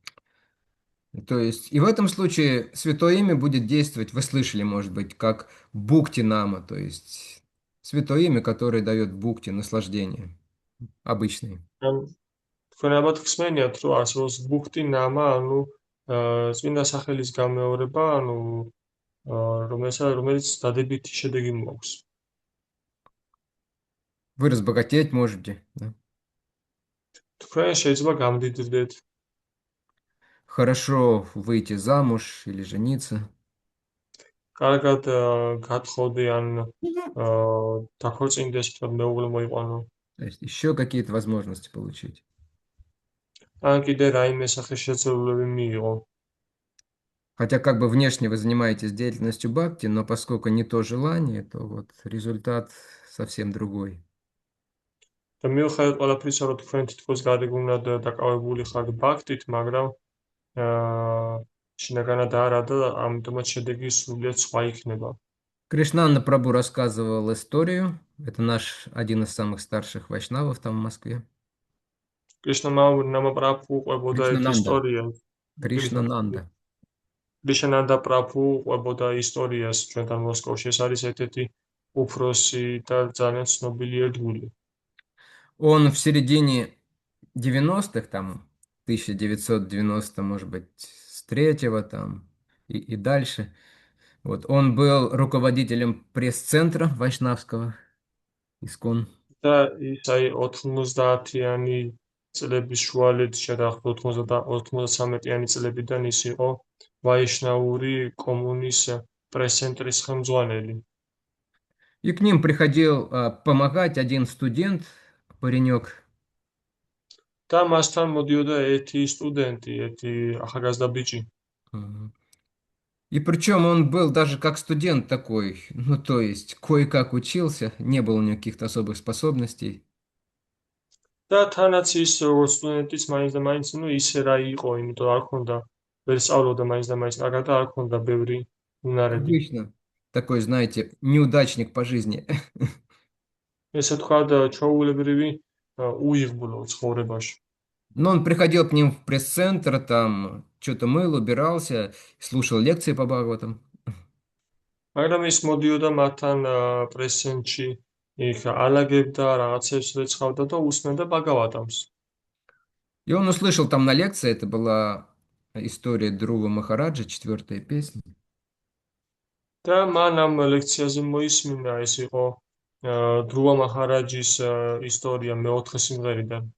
То есть, и в этом случае святое имя будет действовать, вы слышали, может быть, как Букти Нама, то есть святое имя, которое дает Букти наслаждение, обычный. ან თქვენ ალბათ ხსენიათ, რომ არსებობს ბუქტი ნამა, ანუ წმინდა სახელის გამეორება, ანუ რომელიც დადებითი შედეგი მოაქვს. Вы разбогатеть можете, да? თქვენ შეიძლება გამდიდრდეთ, Хорошо выйти замуж или жениться. კარგად გათხოვდე ან დაქორწინდეს, რომ მეუღლე მოიყვანო. То есть еще какие-то возможности получить. ან კიდე რაიმე სახის შეცვლილები მიიღო. Хотя как бы внешне вы занимаетесь деятельностью бхакти, но поскольку не то желание, то вот результат совсем другой. და მიუხედავად ყველაფრისა, რომ თქვენ თითქოს გარეგნულად დაკავებული ხართ ბhaktit, მაგრამ შინაგანად არა და ამიტომაც შედეგი სრულიად სხვა იქნება. Кришнананда Прабху рассказывал историю. Это наш один из самых старших вайшнавов там в Москве. კრიშნა ნამა პრაბჰუ ყვებოდა ერთ Кришнананда. ისტორიას. Кришнананда. კრიშნანდა პრაბჰუ ყვებოდა ისტორიას ჩვენთან მოსკოვში. ეს არის ერთ-ერთი უფროსი და ძალიან ცნობილი ერთგული. Он в середине 90-х, там, 1990, может быть, с третьего там и дальше. Вот, он был руководителем пресс-центра Вайшнавского, Искон. და ის აი 90-იანი წლების შუალედში და 93-იანი წლებიდან ის იყო ვაიშნაური კომუნის პრეს-ცენტრის ხელმძღვანელი. И к ним приходил помогать один студент, паренек. და მასთან მოდიოდა ერთი სტუდენტი, ერთი ახალგაზრდა ბიჭი. Мгм. И причем он был даже как студент такой, ну то есть кое-как учился, не было у него каких-то особых способностей. და თანაც ის როგორც სტუდენტიც მაინც და მაინც ისე რა იყო, იმიტომ არ ქონდა ვერ სწავლობდა მაინც და მაინც კარგად და არ ქონდა ბევრი უნარები. Обычно такой, знаете, неудачник по жизни. ესე ვთქვათ, ჩვეულებრივი უიღბლო ცხოვრებაში. Но он приходил к ним в пресс-центр, там что-то мыл, убирался, слушал лекции по Бхагаватам. მაგრამ ის მოდიოდა მათთან პრეს-ცენტრში, იქ ალაგებდა, რაღაცებს რეცხავდა და უსმენდა ბაგავატამს. И он услышал там на лекции, это была история Друва Махараджа, 4-я песня. და მან ამ ლექციაზე მოისმინა, ეს იყო დრუვა მაჰარაჯის ისტორია მეოთხე სიმღერიდან.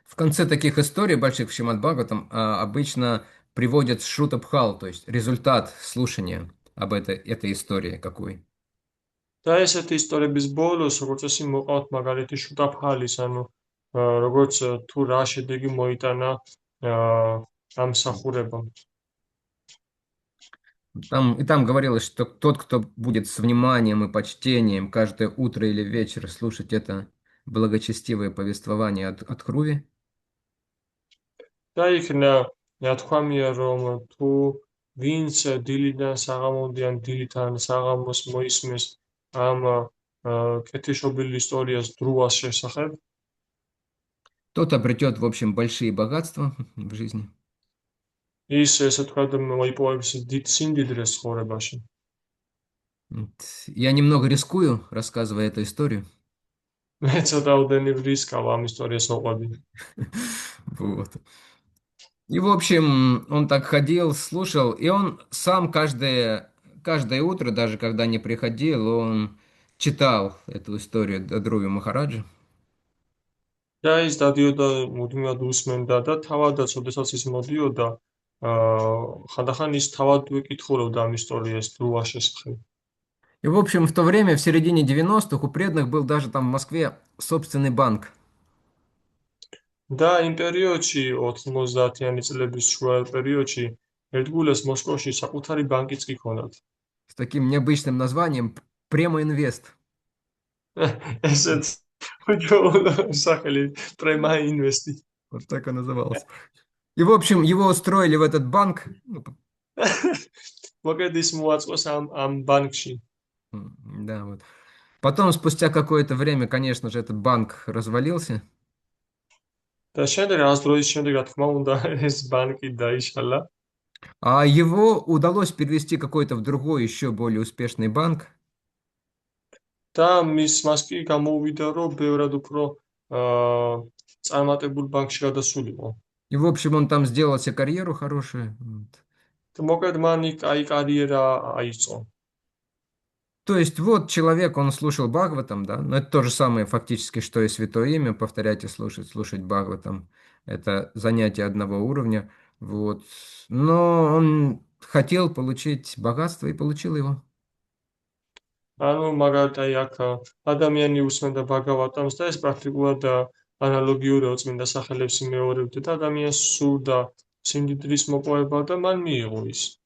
В конце таких историй больших в Шримад Бхагаватам обычно приводят Шрутабхал, то есть результат слушания об этой истории какой. და ესეთი ისტორიების ბოლოს, როგორც წესი, მოყავთ მაგალითი შუტაფხალის, ანუ როგორც თუ რა შედეგი მოიტანა ამ მსახურებამ. Там говорилось, что тот, кто будет с вниманием и почтением каждое утро или вечер слушать это благочестивое повествование от Хруви, და იქ ნათქვამია, რომ თუ ვინც დილიდან საღამომდე ან დილიდან საღამოს მოისმენს ამ კეთილშობილი ისტორიას დრუვას შესახებ, тот обретет, в общем, большие богатства в жизни. ის ესე ვთქვათ მოიპოვებს დიდ სიმდიდრეს ცხოვრებაში. Я немного рискую, рассказывая эту историю. მე ცოტა უდენი ვრისკავ ამ ისტორიას მოყვები. Вот. И, в общем, он так ходил, слушал, и он сам каждое утро, даже когда не приходил, он читал эту историю Дадруви Махараджа. და ის დადიოდა მუდმივად უსმენდა და თავადაც, ოდესაც ის მოდიოდა, ხანდახან ის თავად ეკითხულობდა ამ ისტორიას დრუვას შესახებ. И, в общем, в то время, в середине 90-х, у преданных был даже там в Москве собственный банк. და იმ პერიოდში 90-იანი წლების შუა პერიოდში ერთგულეს მოსკოვში საკუთარი ბანკიც კი ჰქონდათ. С таким необычным названием Према Инвест. ესეც უჯრედული სახელი პრემა ინვესტი. Вот так и назывался. И, в общем, его устроили в этот банк. მოკლედ ის მოაწყოს ამ ბანკში. Да, вот. Потом, спустя какое-то время, конечно же, этот банк развалился. და შემდეგ ას დროის შემდეგ, რა თქმა უნდა, ეს ბანკი დაიშალა. А его удалось перевести какой-то в другой, еще более успешный банк. და მას კი გამოუვიდა, რომ ბევრად უფრო წარმატებულ ბანკში გადასულიყო. И, в общем, он там сделал себе карьеру хорошую. Вот. და მოკლედ მან კაი карьера აიწყო. То есть, вот человек, он слушал Бхагаватам, да, но это то же самое фактически, что и Святое Имя, повторять и слушать Бхагаватам. Это занятие одного уровня, вот. Но он хотел получить богатство и получил его. ანუ მაგალითად აი აქ ადამიანი უსმენდა ბაგავატამს და ეს პრაქტიკულად ანალოგიურია წმინდა სახელებს იმეორებდა და ადამიანს სურდა სიმდიდრის მოპოვება და მან მიიღო ის.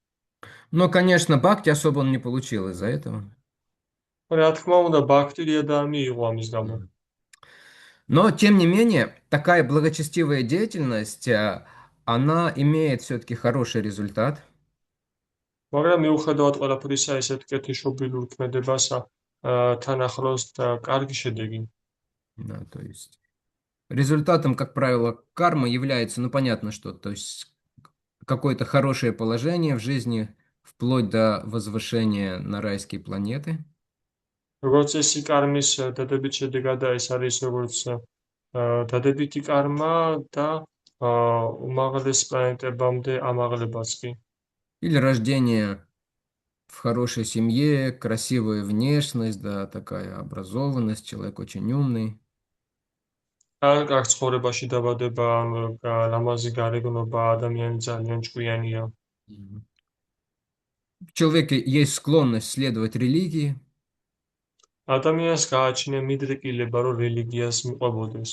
Но, конечно, бхакти особо он не получил из-за этого. რა თქმა უნდა, ბაქტირია და მიიღო ამის გამო. Но, тем не менее, такая благочестивая деятельность, она имеет все-таки хороший результат. მაგრამ მიუხედავად ყველაფრისა, ესეთ კეთილშობილურ ქმედებასა თან ახლოს კარგი შედეგი. Да, то есть результатом, как правило, кармы является, ну, понятно, что, то есть какое-то хорошее положение в жизни, вплоть до возвышения на райские планеты. როგორც წესი, კარმის დადებით შედეგადა ეს არის როგორც დადებითი კარმა და უმაღლეს პლანეტებამდე ამაღლებაც კი. Или рождение в хорошей семье, красивая внешность, да, такая образованность, человек очень умный. ან კარგ ცხოვრებაში დაბადება, ან ლამაზი გარეგნობა, ადამიანი ძალიან ჭკვიანია. Мгм. В человеке есть склонность следовать религии, ადამიანს გააჩნია მიდრეკილება, რომ რელიგიას მიყვებოდეს.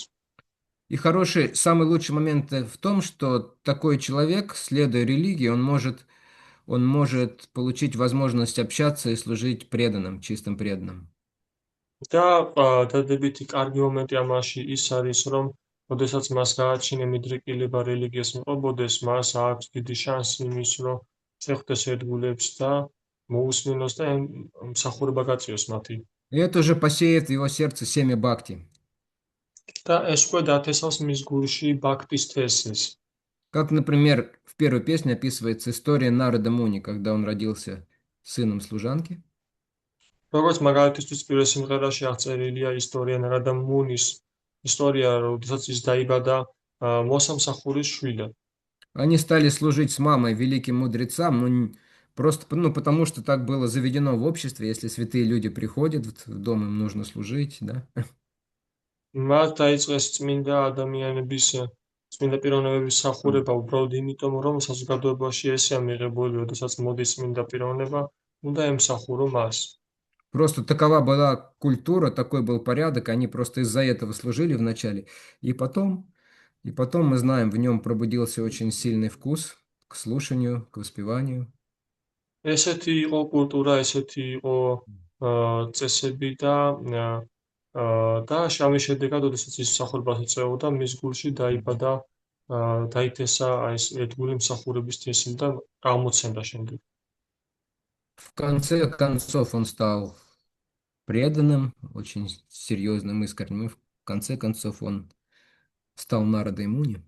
и хороший, самый лучший момент в том, что такой человек, следуя религии, он может получить возможность общаться и служить преданным, чистым преданным. და დადებითი კარგი მომენტი ამაში ის არის, რომ როდესაც მას გააჩნია მიდრეკილება რელიგიას მიყვებოდეს, მას აქვს დიდი შანსი იმის, რომ შეხვდეს ერთგულებს და მოусმინოს და მსახურება გაწიოს მათი. И это уже посеет в его сердце семя бхакти. და ეს უკვე დათესავს მის გულში ბაქტის თესლს. Как, например, в первой песне описывается история Нарада Муни, когда он родился сыном служанки. როგორც მაგალითისთვის პირველ სიმღერაში აღწერილია ისტორია ნარადა მუნის ისტორია, როდესაც ის დაიბადა მოსამსახურის შვილად. Они стали служить с мамой великим мудрецам, просто потому, что так было заведено в обществе. Если святые люди приходят в дом, им нужно служить, да? მათ დაიწყეს წმინდა ადამიანების წმინდა პიროვნებების მსახურება უბრალოდ იმიტომ, რომ საზოგადოებაში ესეა მიღებული, როდესაც მოდის წმინდა პიროვნება, უნდა ემსახურო მას. Просто такова была культура, такой был порядок, они просто из-за этого служили вначале. И потом мы знаем, в нем пробудился очень сильный вкус к слушанию, к воспеванию. ესეთი იყო კულტურა, ესეთი იყო წესები და ამის შედეგად, როდესაც ის მსახურებას ეწეოდა, მის გულში დაითესა ეს ერთგული მსახურების თესლი და აღმოცენდა შემდეგ. В конце концов он стал преданным, очень серьезным, искренним. И в конце концов он стал Нарадой Муни.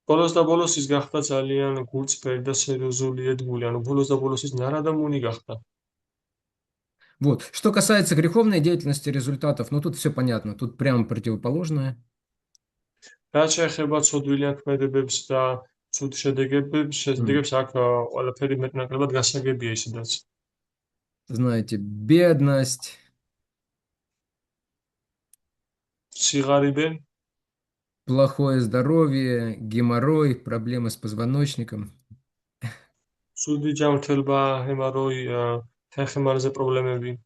ბოლოს და ბოლოს ის გახდა ძალიან გულწრფელი და სერიოზული ერთგული, ანუ ბოლოს და ბოლოს ის ნარადა მუნი გახდა. Вот. Что касается греховной деятельности результатов, ну тут все понятно, тут прямо противоположное. რაც შეეხება ცოდვიან ქმედებებს და ცუდ შედეგებს აქ ყველაფერი მეტნაკლებად გასაგებია ისედაც. Знаете, бедность, სიღარიბე, плохое здоровье, геморрой, проблемы с позвоночником. ცუდი ჯანმრთელობა, ჰემოროი, ხერხემარზე პრობლემები,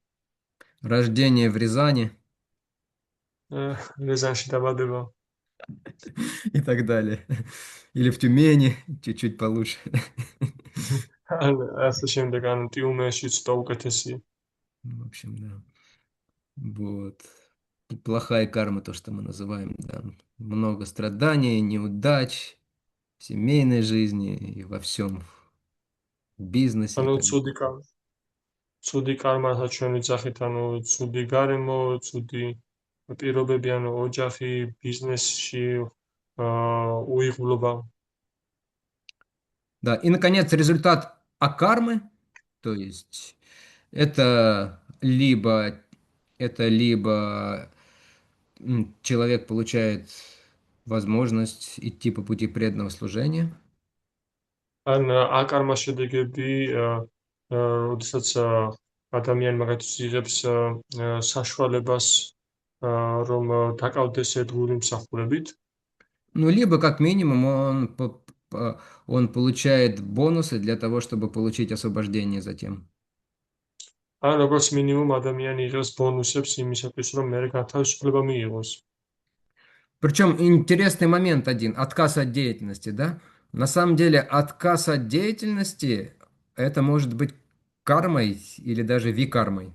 Рождение в Рязани რეზანში დაბადება. и так далее. Или в Тюмени, чуть-чуть получше. ან ასე შემდეგ, ან ტიუმენში ცოტა უკეთესია. В общем, да. Вот. Плохая карма, то, что мы называем, да. Много страданий, неудач в семейной жизни и во всем, в бизнесе и ანუ так далее. ცუდი კარმასაც ჩვენ ვიძახით, ანუ ცუდი გარემო, ცუდი პირობები, ანუ ოჯახი, ბიზნესში, უიღბლობა. Да, и, наконец, результат акармы, то есть это либо, человек получает возможность идти по пути преданного служения, ან აკარმას შედეგები, როდესაც ადამიანი მაგათაც იღებს საშუალებას, რომ დაკავდეს ერთგული მსახურებით, ну, либо, как минимум, он получает бонусы для того, чтобы получить освобождение затем. ან როგორც მინიმუმ ადამიანი იღებს ბონუსებს იმისათვის, რომ მერე გათავისუფლება მიიღოს. Причем интересный момент один, отказ от деятельности, да? На самом деле отказ от деятельности это может быть кармой или даже викармой.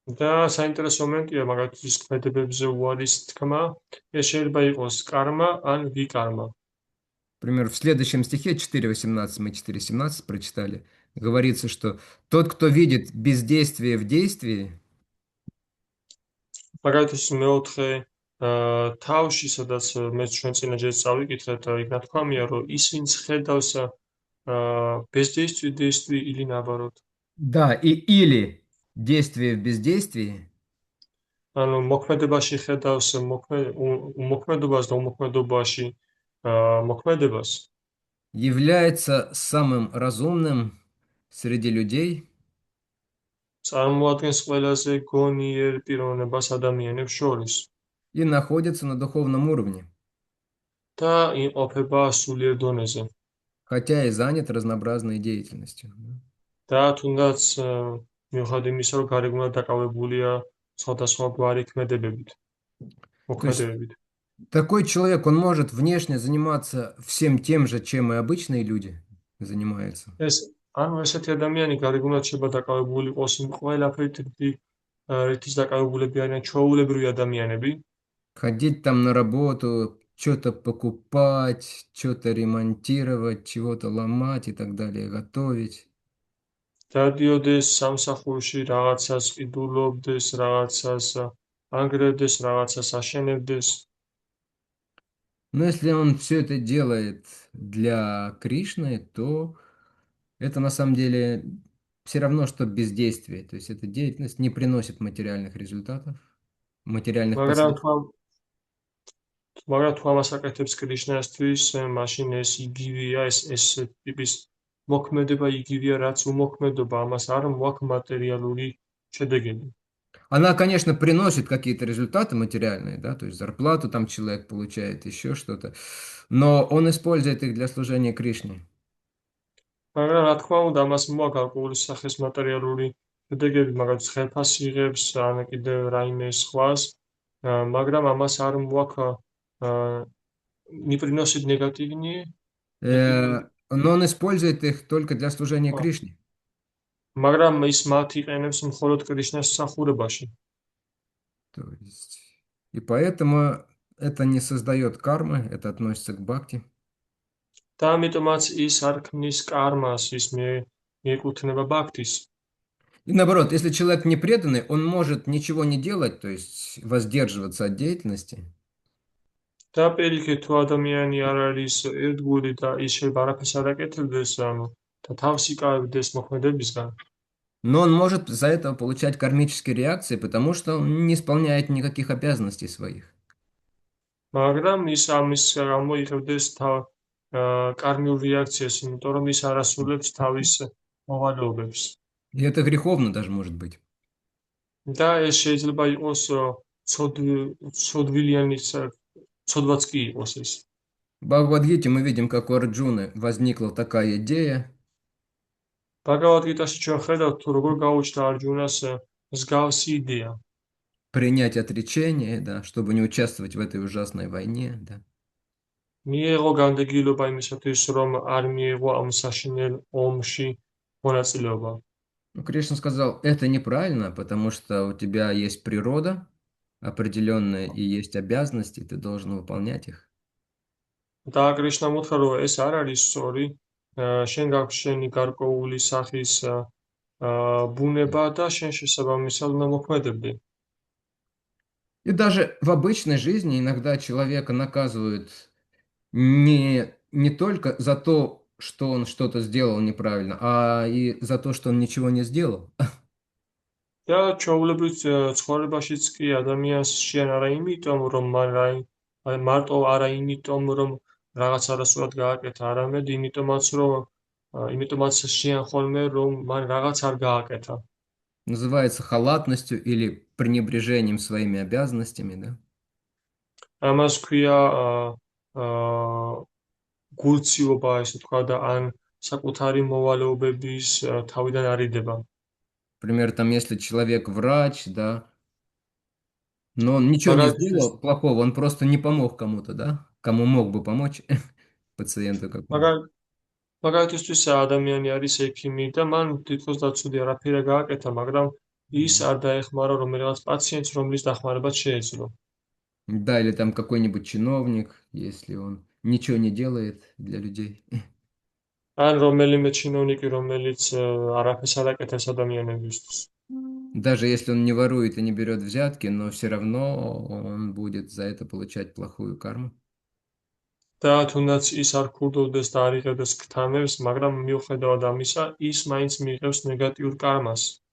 და საინტერესო მომენტია მაგათაც ქმედებებზე უარის თქმა, ეს შეიძლება იყოს კარმა ან ვიკარმა. Например, в следующем стихе 4.18, мы 4.17 прочитали, говорится, что тот, кто видит бездействие в действии, მაგათაც მეოთხე თავში, სადაც მე ჩვენ წინა ჯერ წავიკითხეთ, იქ ნათქვამია, რომ ის ვინც ხედავს бездействие действий или наоборот. да, или действие в бездействии, ანუ მოქმედებაში ხედავს უმოქმედობას და უმოქმედობაში მოქმედებას. является самым разумным среди людей წარმოადგენს ყველაზე გონიერ პიროვნებას ადამიანებს შორის и находится на духовном уровне, და იმყოფება სულიერ დონეზე. хотя и занят разнообразной деятельностью. და თუნდაც მიუხედავად იმისა, რომ გარეგნულად დაკავებულია სხვადასხვაგვარი ქმედებებით, То есть მოქმედებებით. такой человек, он может внешне заниматься всем тем же, чем и обычные люди занимаются. ესეთი ადამიანი გარეგნულად შეიძლება დაკავებული იყოს იმ ყველაფრით, რითიც დაკავებულები არიან ჩვეულებრივი ადამიანები. Ходить там на работу, что-то покупать, что-то ремонтировать, чего-то ломать и так далее, готовить. დადიოდეს სამსახურში, რაღაცას ყიდულობდეს, რაღაცას ანგრევდეს, რაღაცას აშენებდეს. Но если он все это делает для Кришны, то это на самом деле все равно, что бездействие. То есть эта деятельность не приносит материальных результатов, материальных მაგრამ последствий. თუ ამას აკეთებს კრიშნასთვის, მაშინ ეს იგივეა, ეს ტიპის მოქმედება იგივეა, რაც უმოქმედობა, ამას არ მოაქვს მატერიალური შედეგები. Она, конечно, приносит какие-то результаты материальные, да, то есть зарплату там человек получает, еще что-то, но он использует их для служения Кришне. მაგრამ რა თქმა უნდა, ამას მოაქვს გარკვეული სახის მატერიალური შედეგები, მაგალითად ხელფას იღებს, ან კიდევ რაიმე სხვას, მაგრამ ამას არ მოაქვს не приносит негативные, Но он использует их только для служения Кришне. მაგრამ ის მათ იყენებს მხოლოდ კრიშნას მსახურებაში. То есть, и поэтому это не создает кармы, это относится к бхакти. და ამიტომაც ის არ ქმნის კარმას, ის მიეკუთვნება ბაქთის. И наоборот, если человек не преданный, он может ничего не делать, то есть воздерживаться от деятельности. და პირიქით, თუ ადამიანი არ არის ერთგული და ის შეიძლება არაფერს არ აკეთებდეს, ანუ და თავს იკავებდეს მოქმედებისგან. Но он может за это получать кармические реакции, потому что он не исполняет никаких обязанностей своих. მაგრამ ის ამის გამო იღებდეს კარმიულ რეაქციას, იმიტომ რომ ის არ ასრულებს თავის მოვალეობებს. И это греховно даже может быть. და ეს შეიძლება იყოს ცოდვილიანი ცოდვაც კი იყოს ეს. В Бхагавад-гите мы видим, как у Арджуны возникла такая идея, ბაგავად-გიტაში ჩვენ ხედავთ, თუ როგორ გაუჩნდა არჯუნას მსგავსი იდეა. принять отречение, да, чтобы не участвовать в этой ужасной войне, да. მიიღო განდეგილობა იმისათვის, რომ არ მიიღო ამ საშინელ ომში მონაწილეობა. Но Кришна сказал, это неправильно, потому что у тебя есть природа определенная и есть обязанности, ты должен выполнять их. და კრიშნამ უთხრა, რომ ეს არ არის სწორი, შენ გაქვს შენი გარკვეული სახის ბუნება და შენ შესაბამისად უნდა მოქმედებდე. И даже в обычной жизни иногда человека наказывают не только за то, что он что-то сделал неправильно, а и за то, что он ничего не сделал. და ჩვეულებრივ ცხოვრებაშიც კი ადამიანს შეან არა იმიტომ, რომ მარტო არა იმიტომ, რომ რაღაც არასწორად გააკეთა, არამედ იმიტომაც შეან ხოლმე, რომ მან რაღაც არ გააკეთა. Называется халатностью или пренебрежением своими обязанностями, да? ამას ქვია გულციობა, ესე თქვა და ან საკუთარი მოვალეობების თავიდან არიდება. Например, там, если человек врач, да, но он ничего не сделал плохого, он просто не помог кому-то, да, кому мог бы помочь пациенту какому-то. მაგალითისთვის ადამიანი არის ექიმი და მან თითქოს დაცუდი არაფერი გააკეთა, მაგრამ ის არ დაეხმარა რომელიღაც პაციენტს, რომლის დახმარებაც შეეძლო. Да, или там какой-нибудь чиновник, если он ничего не делает для людей. ან რომელიმე ჩინოვნიკი, რომელიც არაფერს არ აკეთებს ადამიანებისთვის. Даже если он не ворует и не берет взятки, но все равно он будет за это получать плохую карму. და თუნდაც ის არ ქურდოვდეს და არ იღებდეს ქთამებს, მაგრამ მიუხედავად ამისა, ის მაინც მიიღებს ნეგატიურ კარმას.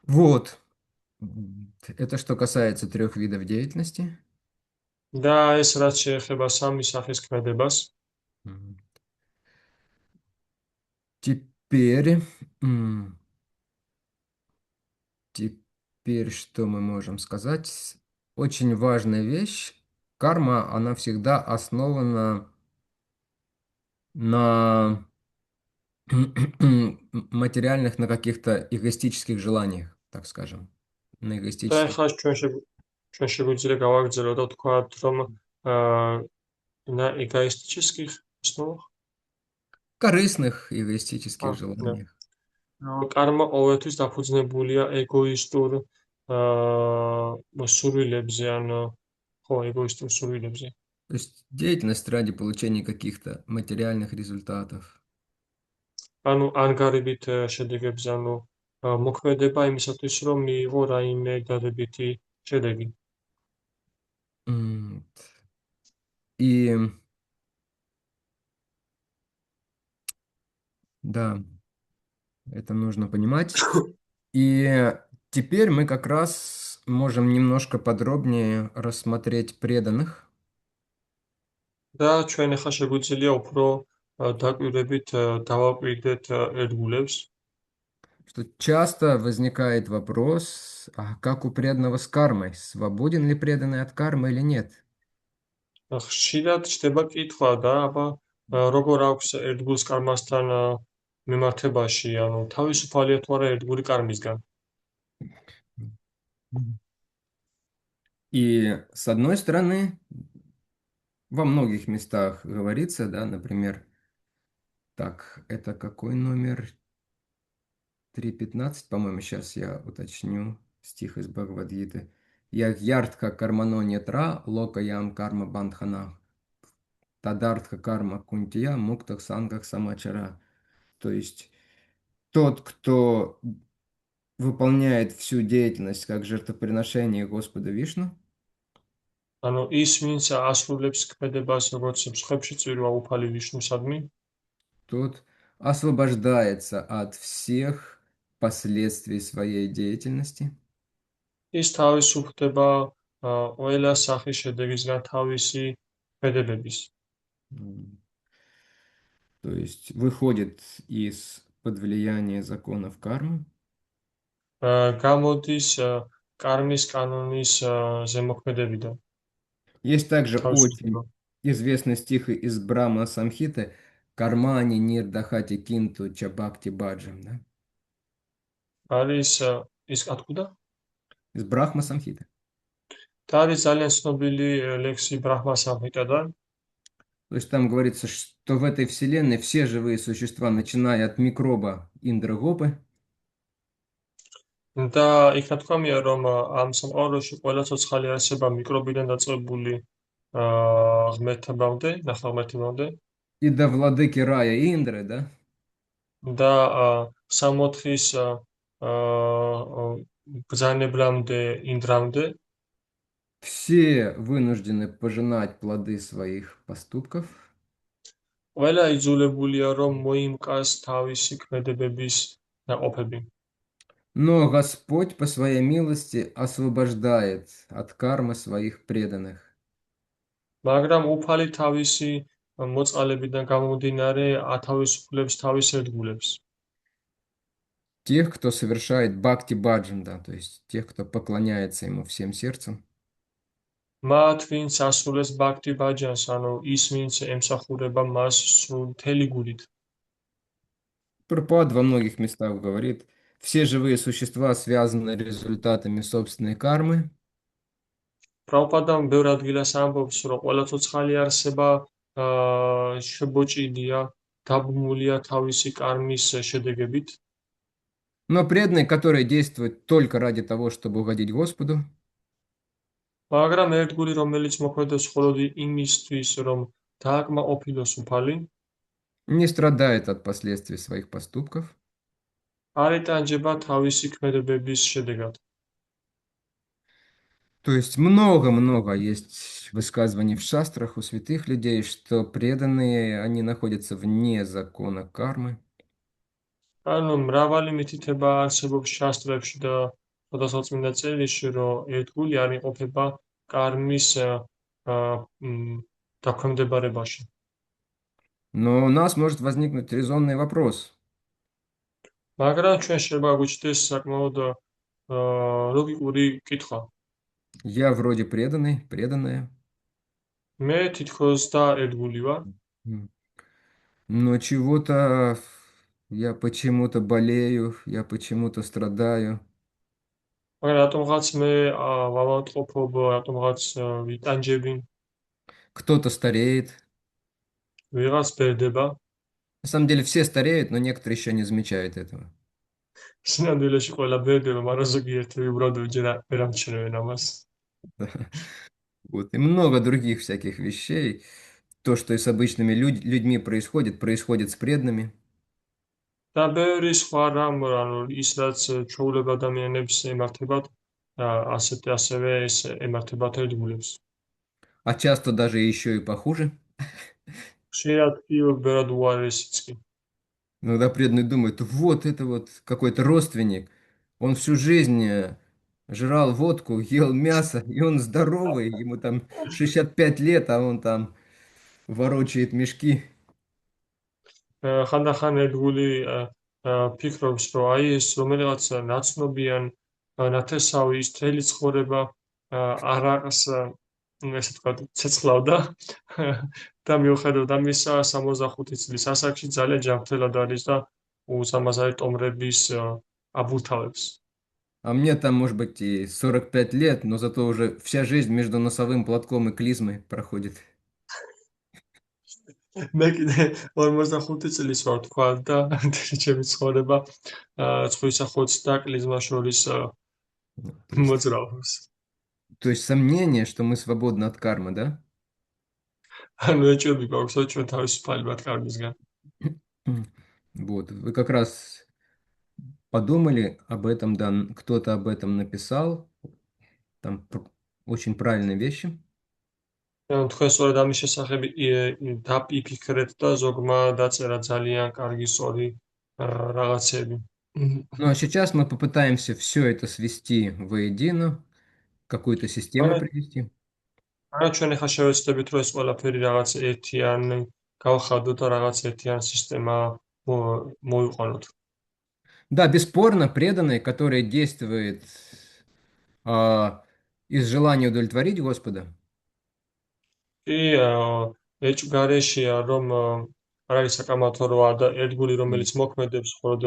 Вот. Это что касается 3 видов деятельности. და ეს რაც შეეხება სამი სახის ქმედებას. Мгм. Теперь, теперь что мы можем сказать? Очень важная вещь. Карма, она всегда основана на материальных, на каких-то эгоистических желаниях, так скажем. На და эгоистических, ეხლა ჩვენ შეგვიძლია გავაგრძელოთ და ვთქვათ, რომ на эгоистических основах корыстных эгоистических და желаниях. კარმა ყოველთვის დაფუძნებულია ეგოისტურ სურვილებზე ან ხო ეგოისტურ სურვილებზე. То есть деятельность ради получения каких-то материальных результатов. ანუ ან გარებით შედეგებზე, ანუ მოქმედება იმისათვის, რომ მიიღო რაიმე დადებითი შედეგი. М, И да, это нужно понимать. И теперь мы как раз можем немножко подробнее рассмотреть преданных. და ჩვენ ახლა შეგვიძლია უფრო დაკვირვებით დავაკვირდეთ ერთგულებს. Что часто возникает вопрос, а как у преданного с кармой? Свободен ли преданный от кармы или нет? ხშირად ჩდება კითხვა და აბა როგორ აქვს ერთგულს კარმასთან მიმართებაში, ანუ თავისუფალია თუ არა ერთგული კარმისგან. И с одной стороны, во многих местах говорится, да, например, так, это какой номер? 3.15, по-моему, сейчас я уточню стих из Бхагавад-гиты. Ягьярдха кармано нетра, лока ям карма бандхана. Тадартха карма кунтия, муктах сангах самачара. То есть тот, кто выполняет всю деятельность как жертвоприношение Господа Вишну, ანუ ის, ვინც ასრულებს ქმედებას, როგორც მსხვერპლში წვირვა უფალი ვიშნუსადმი, тот освобождается от всех последствий своей деятельности. ის თავისუფლდება ყველა სახის შედეგისგან თავისი ქმედებების. То есть выходит из-под влияния законов кармы. გამოდის კარმის კანონის ზემოქმედებიდან. Есть также თავისუფლება. очень известный стих из Брахма Самхиты «Кармани нирдахати кинту чабакти баджам». Да? არის ის откуда? Из Брахма Самхиты. და არის ძალიან ცნობილი ლექსი ბრაჰმა სამჰიტადან. То есть там говорится, что в этой вселенной все живые существа, начиная от микроба Индрагопы, და იქ ნათქვამია, რომ ამ სამყაროში ყველა ცოცხალი არსება მიკრობიდან დაწყებული ღმერთებამდე, ნახაღმერთებამდე и до владыки рая Индры, да, და სამოთხის ბრძანებლამდე, ინდრამდე все вынуждены пожинать плоды своих поступков. ყველა იძულებულია, რომ მოიმკას თავისი ქმედებების ნაყოფები. Но Господь по своей милости освобождает от кармы своих преданных. მაგრამ უფალი თავისი მოწყალებიდან გამომდინარე ათავისუფლებს თავის ერთგულებს. Тех, кто совершает бхакти баджан, да, то есть тех, кто поклоняется ему всем сердцем. მათ, ვინც ასრულებს ბაქთი ბაჯანს, ანუ ის, ვინც ემსახურება მას სრულ მთელი გულით. Прабхупада во многих местах говорит, все живые существа связаны результатами собственной кармы. პრაბჰუპადამ ბევრ ადგილას ამბობს, რომ ყველა ცოცხალი არსება შებოჭილია, დაბმულია თავისი კარმის შედეგებით. Но преданные, которые действуют только ради того, чтобы угодить Господу, მაგრამ ერთგული, რომელიც მოქმედებს მხოლოდ იმისთვის, რომ დააკმაყოფილოს უფალი, не страдает от последствий своих поступков. არ იტანჯება თავისი ქმედებების შედეგად. То есть много-много есть высказываний в шастрах у святых людей, что преданные, они находятся вне закона кармы. ანუ მრავალი მითითება არსებობს შასტრებში და სხვადასხვა წმინდა წერილში, რომ ერთგული არ იყოფება კარმის დაქვემდებარებაში. Но у нас может возникнуть резонный вопрос. მაგრამ ჩვენ შეიძლება გვიჩნდეს საკმაოდ ლოგიკური კითხვა. Я вроде преданный, преданная. მე თითქოს და ერთგული ვარ, М. Но чего-то я почему-то болею, я почему-то страдаю. მაგრამ რატომღაც მე ვავადმყოფობ, რატომღაც ვიტანჯები, Кто-то стареет. ვიღაც ბერდება. На самом деле все стареют, но некоторые еще не замечают этого. სინამდვილეში ყველა ბერდება, მაგრამ ზოგიერთი უბრალოდ ვერ ამჩნევენ ამას. Вот. И много других всяких вещей. То, что и с обычными людьми происходит, происходит с преданными. და ბევრი სხვა რამ, ანუ ის რაც ჩვეულებრივ ადამიანებს ემართებათ, ასევე ეს ემართებათ ერთგულებს. А часто даже еще и похуже. ხშირად კი ბევრად უარესიც კი. Иногда преданный думает, вот это вот какой-то родственник. Он всю жизнь жрал водку, ел мясо, и он здоровый, ему там 65 лет, а он там ворочает мешки. ხანდახან ერთგული ფიქრობს, რომ აი ეს რომელიღაც ნაცნობიან ნათესავი ის მთელი ცხოვრება არაყს ესე ვთქვათ ცეცხლავდა და მიუხედავად ამისა 65 წლის ასაკში ძალიან ჯანმრთელად არის და უსამაზარი ტომრების აბურთავებს. А мне там, может быть, и 45 лет, но зато уже вся жизнь между носовым платком и клизмой проходит. მე კიდე 45 წლის ვარ თქვა და მთელი ჩემი ცხოვრება ცხვირისა ხოც და კლიზმას შორის То есть, მოძრაობს. то есть сомнение, что мы свободны от кармы, да? ანუ ეჭვები გვაქვს ჩვენ თავისუფალი ვართ კარგისგან. Вот, вы как раз подумали об этом, да, кто-то об этом написал, там очень правильные вещи. ანუ თქვენ სწორედ ამის შესახებ დაფიქრეთ და ზოგმა დაწერა ძალიან კარგი სწორი რაღაცები. Ну а сейчас мы попытаемся все это свести воедино, какую-то систему მაგრამ привести. მაგრამ ჩვენ ახლა შევეცდებით რომ ეს ყველაფერი რაღაც ერთიანი გავხადოთ და რაღაც ერთიანი სისტემა მოვიყვანოთ. Да, бесспорно, преданный, который действует из желания удовлетворить Господа, კი ეჭვგარეშეა რომ არ არის საკამათო როა და ერთგული რომელიც მოქმედებს მხოლოდ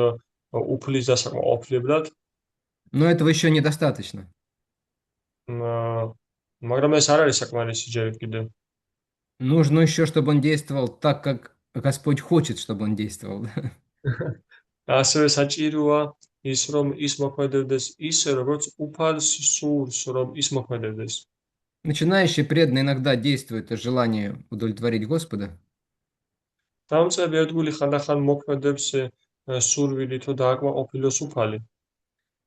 უფლის დასაკმაყოფილებლად, но этого еще недостаточно. მაგრამ ეს არ არის საკმარისი ჯერ კიდევ. Нужно еще, чтобы он действовал так, как Господь хочет, чтобы он действовал. ასევე საჭიროა ის რომ ის მოქმედებდეს ისე როგორც უფალს სურს რომ ის მოქმედებდეს. Начинающий преданный иногда действует из желания удовлетворить Господа, დამწყები ერთგული ხანდახან მოქმედებს სურვილით რომ დააკმაყოფილოს უფალი.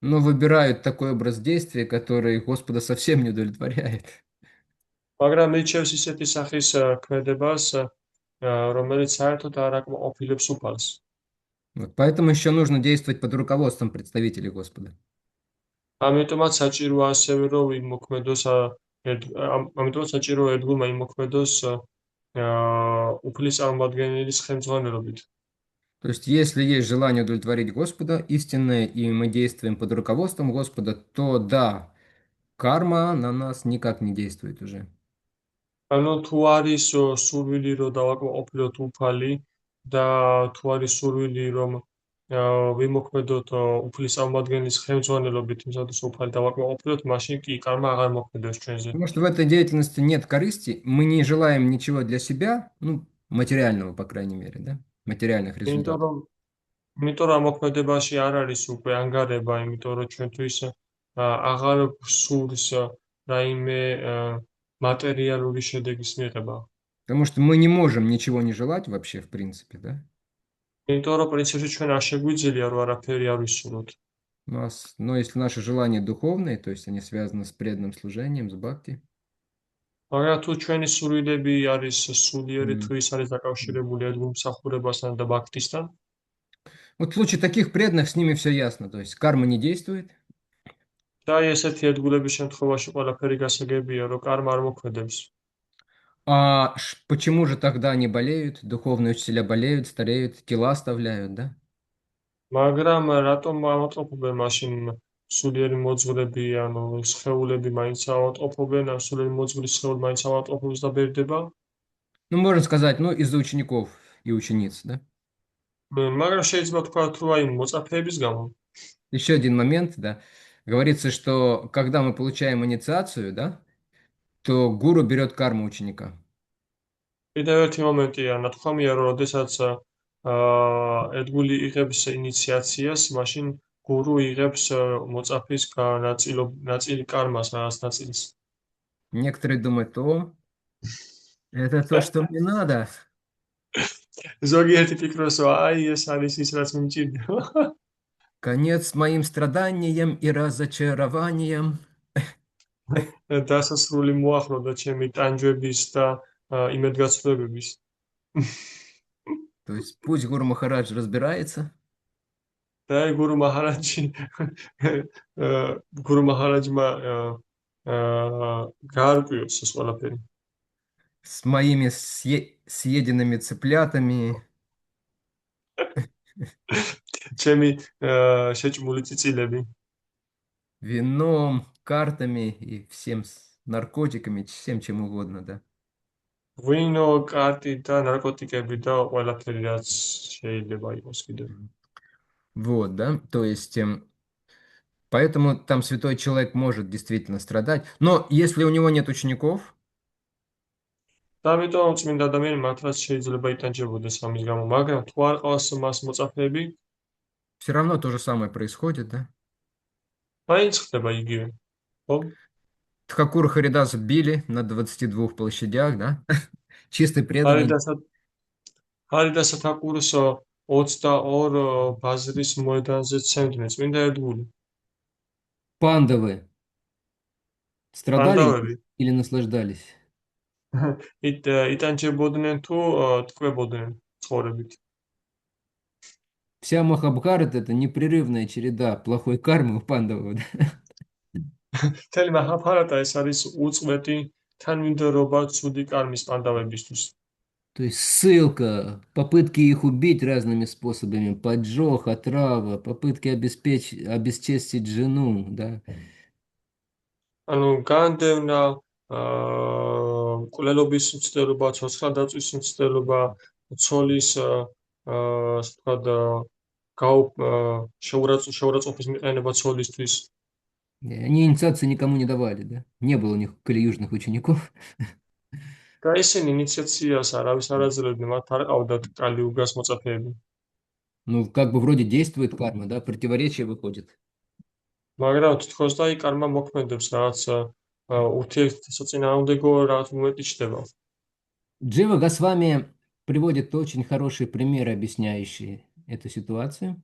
но выбирают такой образ действия, который Господа совсем не удовлетворяет. მაგრამ ირჩევს ისეთი სახის ქმედებას რომელიც საერთოდ არ აკმაყოფილებს უფალს. Вот, поэтому еще нужно действовать под руководством представителей Господа. ამიტომაც საჭიროა ასევე რომ იმოქმედოს ამიტომაც საჭიროა ერთგულმა იმოქმედოს უფლის წარმომადგენლის ხელმძღვანელობით. То есть, если есть желание удовлетворить Господа истинное, и мы действуем под руководством Господа, то да, карма на нас никак не действует уже. ანუ თუ არის სურვილი რომ დავაკმაყოფილოთ უფალი და თუ არის სურვილი რომ ვიმოქმედოთ უფლის წარმომადგენლის ხელმძღვანელობით, იმისათვის უფალი დავაკმაყოფილოთ, მაშინ კი კარმა აღარ მოქმედებს ჩვენზე. Потому что в этой деятельности нет корысти, мы не желаем ничего для себя, ну, материального, по крайней мере, да, материальных იმიტომ результатов. რომ იმიტომ რომ მოქმედებაში არ არის უკვე ანგარება, იმიტომ რომ ჩვენთვის აღარ სურს რაიმე მატერიალური შედეგის მიღება. Потому что мы не можем ничего не желать вообще, в принципе, да. იმიტომ რომ პრინციპში ჩვენ არ შეგვიძლია რომ არაფერი არ ვისურვოთ. Но если наши желания духовные, то есть они связаны с преданным служением, с бхакти, მაგრამ თუ ჩვენი სურვილები არის სულიერი, Мгм. თუ ის არის დაკავშირებული ერთგულ მსახურებასთან და ბაქტისთან, вот в случае таких преданных с ними все ясно, то есть карма не действует, და აი ესეთი ერთგულების შემთხვევაში ყველაფერი გასაგებია, რომ კარმა არ მოქმედებს. Почему же тогда они болеют? Духовные учителя болеют, стареют, тела оставляют, да? მაგრამ რატომ ავატყოფობენ მაშინ სულიერი მოძღვრები, ანუ სხეულები მაინც ავატყოფობენ, ან სულიერი მოძღვრის სხეული მაინც ავატყოფობს და ბერდება? Ну, можно сказать, ну, из-за учеников и учениц, да? მაგრამ შეიძლება თქვათ, რომ აი მოწაფეების გამო. Еще один момент, да. Говорится, что когда мы получаем инициацию, да, то гуру берет карму ученика. კიდევ ერთი მომენტია, ნათქვამია, რომ როდესაც ერთგული იღებს ინიციაციას, მაშინ გურუ იღებს მოწაფის ნაწილი კარმას, რაღაც ნაწილს. Некоторые думают, о, это то, что мне надо. ზოგიერთი ფიქრობს, რომ აი ეს არის ის, რაც მიმჭირდება. Конец моим страданиям и разочарованиям. დასასრული მოახლოვდა ჩემი ტანჯვების და იმედგაცრუებების. То есть пусть Гуру Махарадж разбирается, და აი გურუ მაჰარაჯმა გაარკვიოს ეს ყველაფერი. с моими съеденными цыплятами, ჩემი შეჭმული წიწილები. вином, картами и всем наркотиками, всем чем угодно, да. ვინო, კარტი და ნარკოტიკები და ყველაფერი რაც შეიძლება იყოს კიდევ. Вот, да, то есть поэтому там святой человек может действительно страдать, но если у него нет учеников, და ამიტომ წმინდა ადამიანი მართლაც შეიძლება იტანჯებოდეს ამის გამო, მაგრამ თუ არ ყავს მას მოწაფეები, все равно то же самое происходит, да. მაინც ხდება იგივე. ხო? Тхакура Харидаса били на 22 площадях, да, чистый преданный. ჰარიდასა თაკურს 22 ბაზრის მოედანზე ცემდნენ წმინდა ერთგული. Пандавы страдали პანდავები или наслаждались? იტანჯებოდნენ თუ ტკბებოდნენ ცხოვრებით. Вся Махабхарата — это непрерывная череда плохой кармы у пандавов, да? მთელი მაჰაბჰარატა ეს არის უწყვეტი თანმიმდევრობა ცუდი кармის პანდავებისთვის. То есть ссылка, попытки их убить разными способами, поджог, отрава, попытки обесчестить жену, да. ანუ განდევნა, მკვლელობის მცდელობა, ცოცხლად დაწვის მცდელობა, ცოლის ასე ვთქვათ, შეურაცხყოფის მიყენება ცოლისთვის. Они инициации никому не давали, да? Не было у них кали-южных учеников. და ისინი ინიციაციას არავის არ აძლევდნენ, მათ არ ყავდათ კალიუგას მოწაფეები. Ну, как бы вроде действует карма, да? Противоречие выходит. მაგრამ თითქოს და აი კარმა მოქმედებს, რაღაც ურთიერთსაწინააღმდეგო რაღაც მომენტი ჩდება. Джива Госвами приводит очень хорошие примеры, объясняющие эту ситуацию.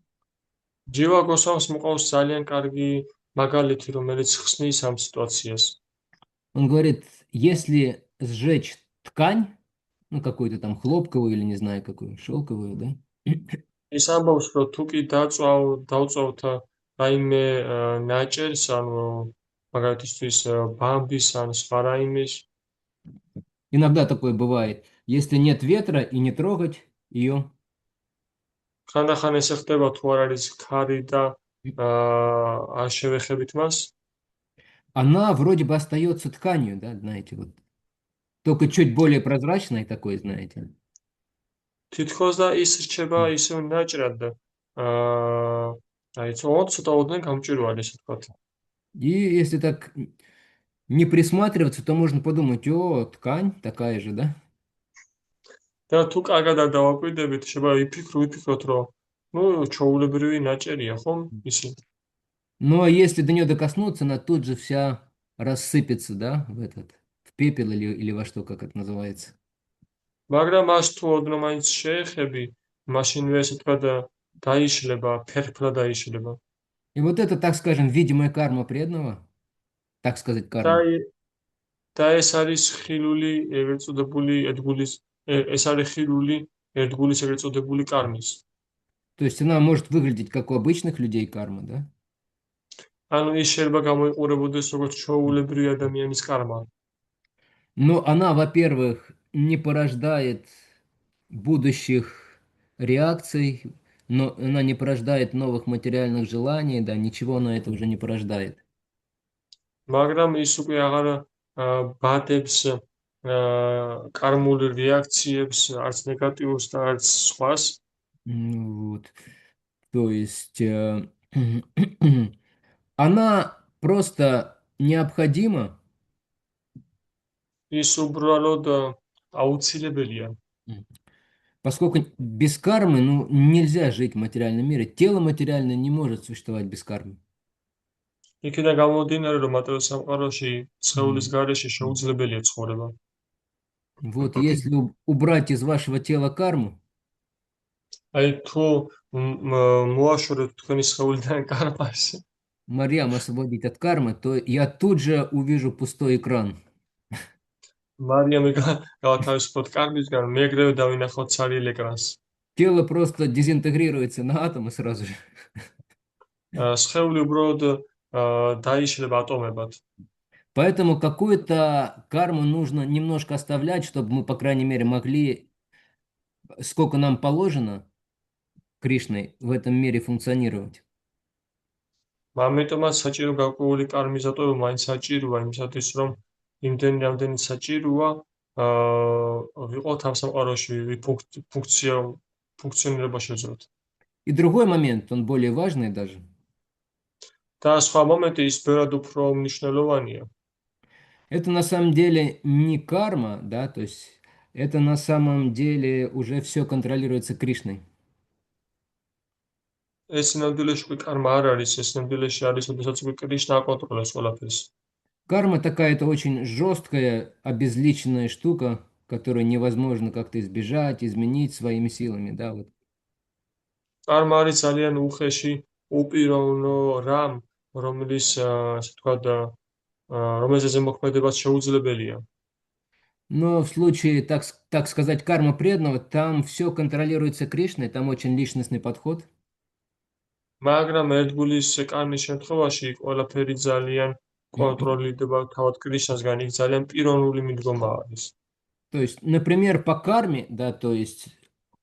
ჯივა გოსვამს მოყავს ძალიან კარგი მაგალითი, რომელიც ხსნის ამ სიტუაციას. Он говорит, если сжечь ткань, ну, какую-то там хлопковую или не знаю какую, шелковую, да? ის ამბობს, რომ თუ კი დავწვავთ რაიმე ნაჭერს, ანუ მაგალითისთვის ბამბის ან სხვა რაიმეს, Иногда такое бывает. Если нет ветра и не трогать ее, ხანდახან ესე ხდება თუ არ არის ქარი და არ შევეხებით მას, она вроде бы остается тканью, да, знаете, вот. Только чуть более прозрачной такой, знаете. თითქოს და ის რჩება ისევ ნაჭრად და აი ცოტა ოდნავ გამჭვირვალე, ესე ვთქვათ. И если так не присматриваться, то можно подумать, о, ткань такая же, да? და თუ კარგად არ დავაკვირდებით, შეიძლება ვიფიქროთ, რომ ну, ჩვეულებრივი ნაჭერია, ხომ? ისი. Ну, а если до нее докоснуться, она тут же вся рассыпется, да, в пепел или во что, как это называется. მაგრამ მას თუ ოდნავ მაინც შეეხები, მაშინვე ესე ვთქვათ დაიშლება, ფერფლად დაიშლება. И вот это, так скажем, видимая карма преданного, так сказать, карма. და ეს არის ხილული ეგრეთ წოდებული კარმის. То есть она может выглядеть как у обычных людей карма, да? ანუ ის შეიძლება გამოიყურებოდეს როგორც ჩვეულებრივი ადამიანის კარმა. Но она, во-первых, не порождает будущих реакций, но она не порождает новых материальных желаний, да, ничего она это уже не порождает. მაგრამ ის უკვე აღარ ბადებს კარმულ რეაქციებს, არც ნეგატიურს და არც სხვას. Вот. То есть она просто необходима, ის უბრალოდ აუცილებელია. поскольку без кармы, ну, нельзя жить в материальном мире. Тело материальное не может существовать без кармы. იქიდან გამომდინარე, რომ მატერიალურ სამყაროში სხეულის М. გარეშე შეუძლებელია ცხოვრება. Вот если убрать из вашего тела карму, აი თუ მოაშორებთ თქვენი სხეულიდან კარპას, Марьям освободить от кармы, то я тут же увижу пустой экран. მარიამი გავათავისუფლოთ კარგისგან, მეგრევე დავინახოთ ცარიელ ეკრანს. Тело просто дезинтегрируется на атомы сразу же. სხეული уბრალოდ დაიშლება ატომებად. Поэтому какую-то карму нужно немножко оставлять, чтобы мы, по крайней мере, могли, сколько нам положено, Кришной, в этом мире функционировать. ამიტომაც საჭირო გარკვეული კარმის დატოვება მაინც საჭიროა იმისათვის, რომ იმდენი რამდენი საჭიროა ვიყოთ ამ სამყაროში, ფუნქციონირება შეძლოთ. И другой момент, он более важный даже. და სხვა მომენტი ის ბევრად უფრო მნიშვნელოვანია. Это на самом деле не карма, да, то есть это на самом деле уже все контролируется Кришной. ეს ნამდვილად უკვე კარმა არ არის, ეს ნამდვილად არის, როდესაც უკვე კრიშნა აკონტროლებს ყველაფერს. Карма такая-то очень жесткая, обезличенная штука, которую невозможно как-то избежать, изменить своими силами, да, вот. კარმა არის ძალიან უხეში, უპიროვნო რამ, რომლის ასე ვთქვათ, რომელზეზე მოქმედებაც შეუძლებელია. Но в случае, так сказать, карма преданного, там все контролируется Кришной, там очень личностный подход. მაგრამ ერთგულის კარმის შემთხვევაში ყველაფერი ძალიან კონტროლირდება თავად კრიშნასგან, იქ ძალიან პიროვნული მიდგომა არის. То есть, например, по карме, да, то есть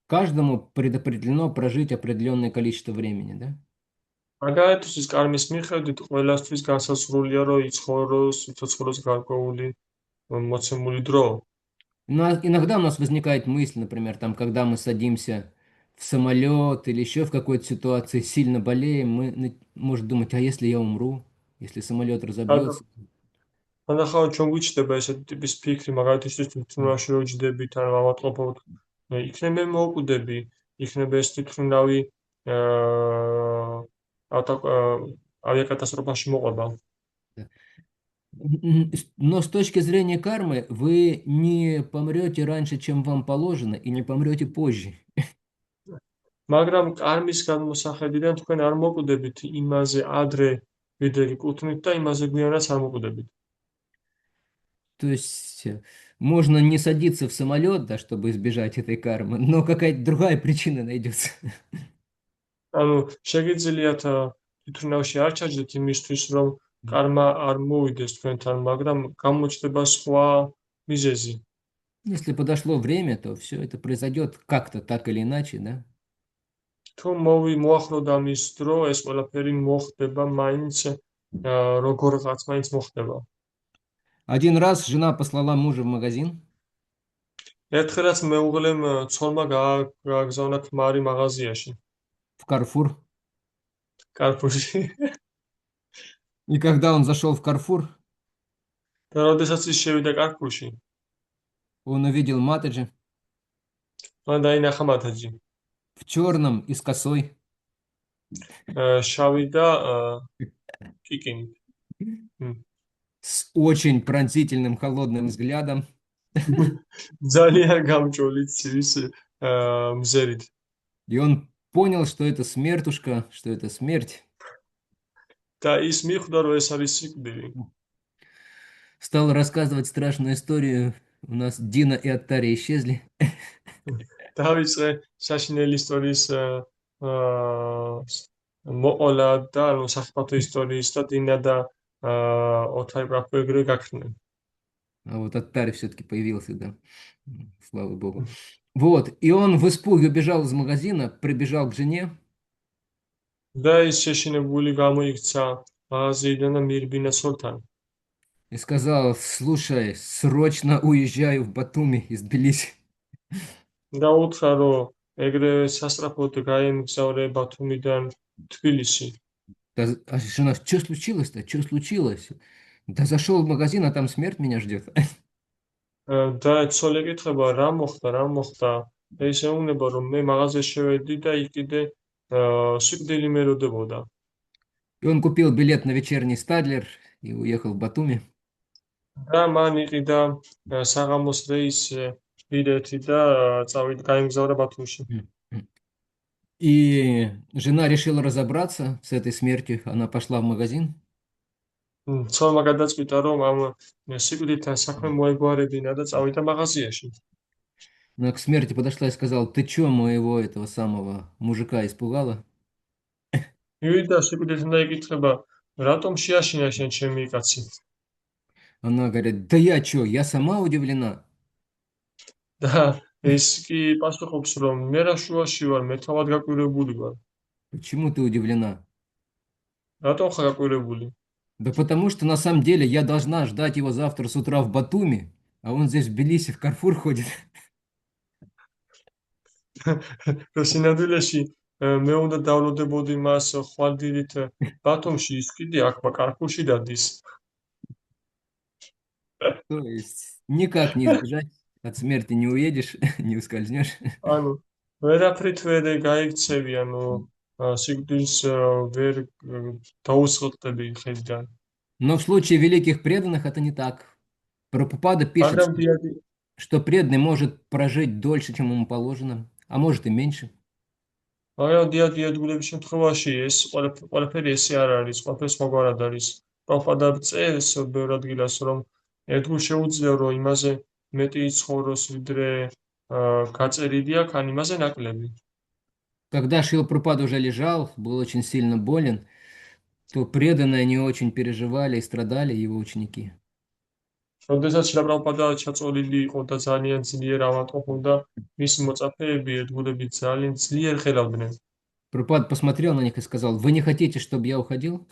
каждому предопределено прожить определенное количество времени, да? მაგალითად, ის კარმის მიხედვით ყველასთვის განსაზღვრულია, რომ იცხოვროს, სიცოცხლოს გარკვეული მოცემული дро. Иногда у нас возникает мысль, например, там, когда мы садимся в самолет или еще в какой-то ситуации сильно болеем, мы можем думать, а если я умру, если самолет разобьется? ანახავთ ჩვენ გვიჩნდება ესეთი ტიპის ფიქრი, მაგალითად, ის თვითმფრინავში რო ჯდებით ან ავატყოფოთ, იქნებ მე მოვკვდები, იქნებ ეს თვითმფრინავი авиакатастрофაში მოყვება. Но с точки зрения кармы вы не помрете раньше, чем вам положено, и не помрете позже. მაგრამ კარმის გადმოსახედიდან თქვენ არ მოკვდებით იმაზე ადრე, ვიდრე გიკუთვნით და იმაზე გვიანაც არ მოკვდებით. То есть можно не садиться в самолет, да, чтобы избежать этой кармы, но какая-то другая причина найдется. ანუ შეგიძლიათ თვითმფრინავში არ ჩაჯდეთ იმისთვის, რომ კარმა არ მოვიდეს თქვენთან, მაგრამ გამოჩნდება სხვა მიზეზი. Если подошло время, то все это произойдет как-то, так или иначе, да? თუ მოახლოვდა მის დრო, ეს ყველაფერი მოხდება მაინც როგორღაც მაინც მოხდება. Один раз жена послала мужа в магазин, ერთხელაც მეუღლემ ცოლმა გააგზავნა ქმარი მაღაზიაში, в Карфур. კარფურში. И когда он зашел в Карфур, და როდესაც ის შევიდა კარფურში, он увидел Матаджи მან დაინახა მათაჯი, в черном и с косой. შავი და კიკინით. С очень пронзительным холодным взглядом. ძალიან გამჭოლი ცივის მზერით. И он понял, что это смертушка, что это смерть. და ის მიხვდა, რომ ეს არის სიკვდილი. Стал рассказывать страшную историю. У нас Дина и Аттари исчезли. დავიწყე საშინელი ისტორიის მოყოლა და ანუ სახიფათო ისტორიის და დინა და ოთარ ბრაფო ეგრე გაქრნენ. А вот Аттарь все-таки появился, да. Слава богу. Вот, и он в испуге убежал из магазина, прибежал к жене და ის შეშინებული გამოიქცა მაღაზიიდან და მიირბინა ცოლთან. и сказал: слушай, срочно уезжаю в Батуми из Тбилиси. და უთხრა, რომ ეგრე სასწრაფოდ გაემგზავრე ბათუმიდან თბილისში. А жена: что случилось-то? Что случилось? Да зашел в магазин, а там смерть меня ждет. და ცოლი ეკითხება, რა მოხდა, რა მოხდა? და ის ეუბნება, რომ მე მაღაზიაში შევედი და იქ კიდე სიკვდილი მეროდებოდა. И он купил билет на вечерний Стадлер и уехал в Батуми. და მან იყიდა საღამოს რეისი ბილეთი და წავიდა გაემგზავრა ბათუმში. И жена решила разобраться с этой смертью. Она пошла в магазин. ცოლმა გადაწყვიტა, რომ ამ სიკვდილთან საქმე მოეგვარებინა და წავიდა მაღაზიაში. Она к смерти подошла и сказала: ты что, моего этого самого мужика испугала? მივიდა სიკვდილთან და ეკითხება, რატომ შეაშინა შენ ჩემი კაცი? Она говорит: да я что, я сама удивлена. და ის კი პასუხობს, რომ მე რა შუაში ვარ, მე თავად გაკვირვებული ვარ. Почему ты удивлена? რატომ ხარ გაკვირვებული? Да потому что на самом деле я должна ждать его завтра с утра в Батуми, а он здесь в Тбилиси в Карфур ходит. რომ სინამდვილეში მე უნდა დავროდებოდი მას ხვალდილით ბათუმში, ის კიდე აქ კარფურში დადის. То есть никак не избежать, от смерти не уедешь, не ускользнешь. ანუ ვერაფრით ვერ გაიქცევი, ანუ სიკვდილს ვერ დაუსხლტები ხელიდან. Но в случае великих преданных это не так. Прабхупада пишет, მაგრამ დიადი что преданный может прожить дольше, чем ему положено, а может и меньше. მაგრამ დიადი ადგილების შემთხვევაში ეს ყველაფერი ესე არ არის, ყველაფერს მოგვარად არის. პროფადა წერს ბევრ ადგილას, რომ ერთგულ შეუძლია, რომ იმაზე მეტი იცხოვროს, ვიდრე გაწერილი აქვს, ან იმაზე ნაკლები. Когда Шрила Прабхупада уже лежал, был очень сильно болен, то преданные не очень переживали и страдали его ученики. როდესაც შილაპრაბჰუპადა ჩაწოლილი იყო და ძალიან ძლიერ ავადმყოფ უნდა, მისი მოწაფეები ერთგულები ძალიან ძლიერ ხელავდნენ. Прабхупада посмотрел на них и сказал: вы не хотите, чтобы я уходил?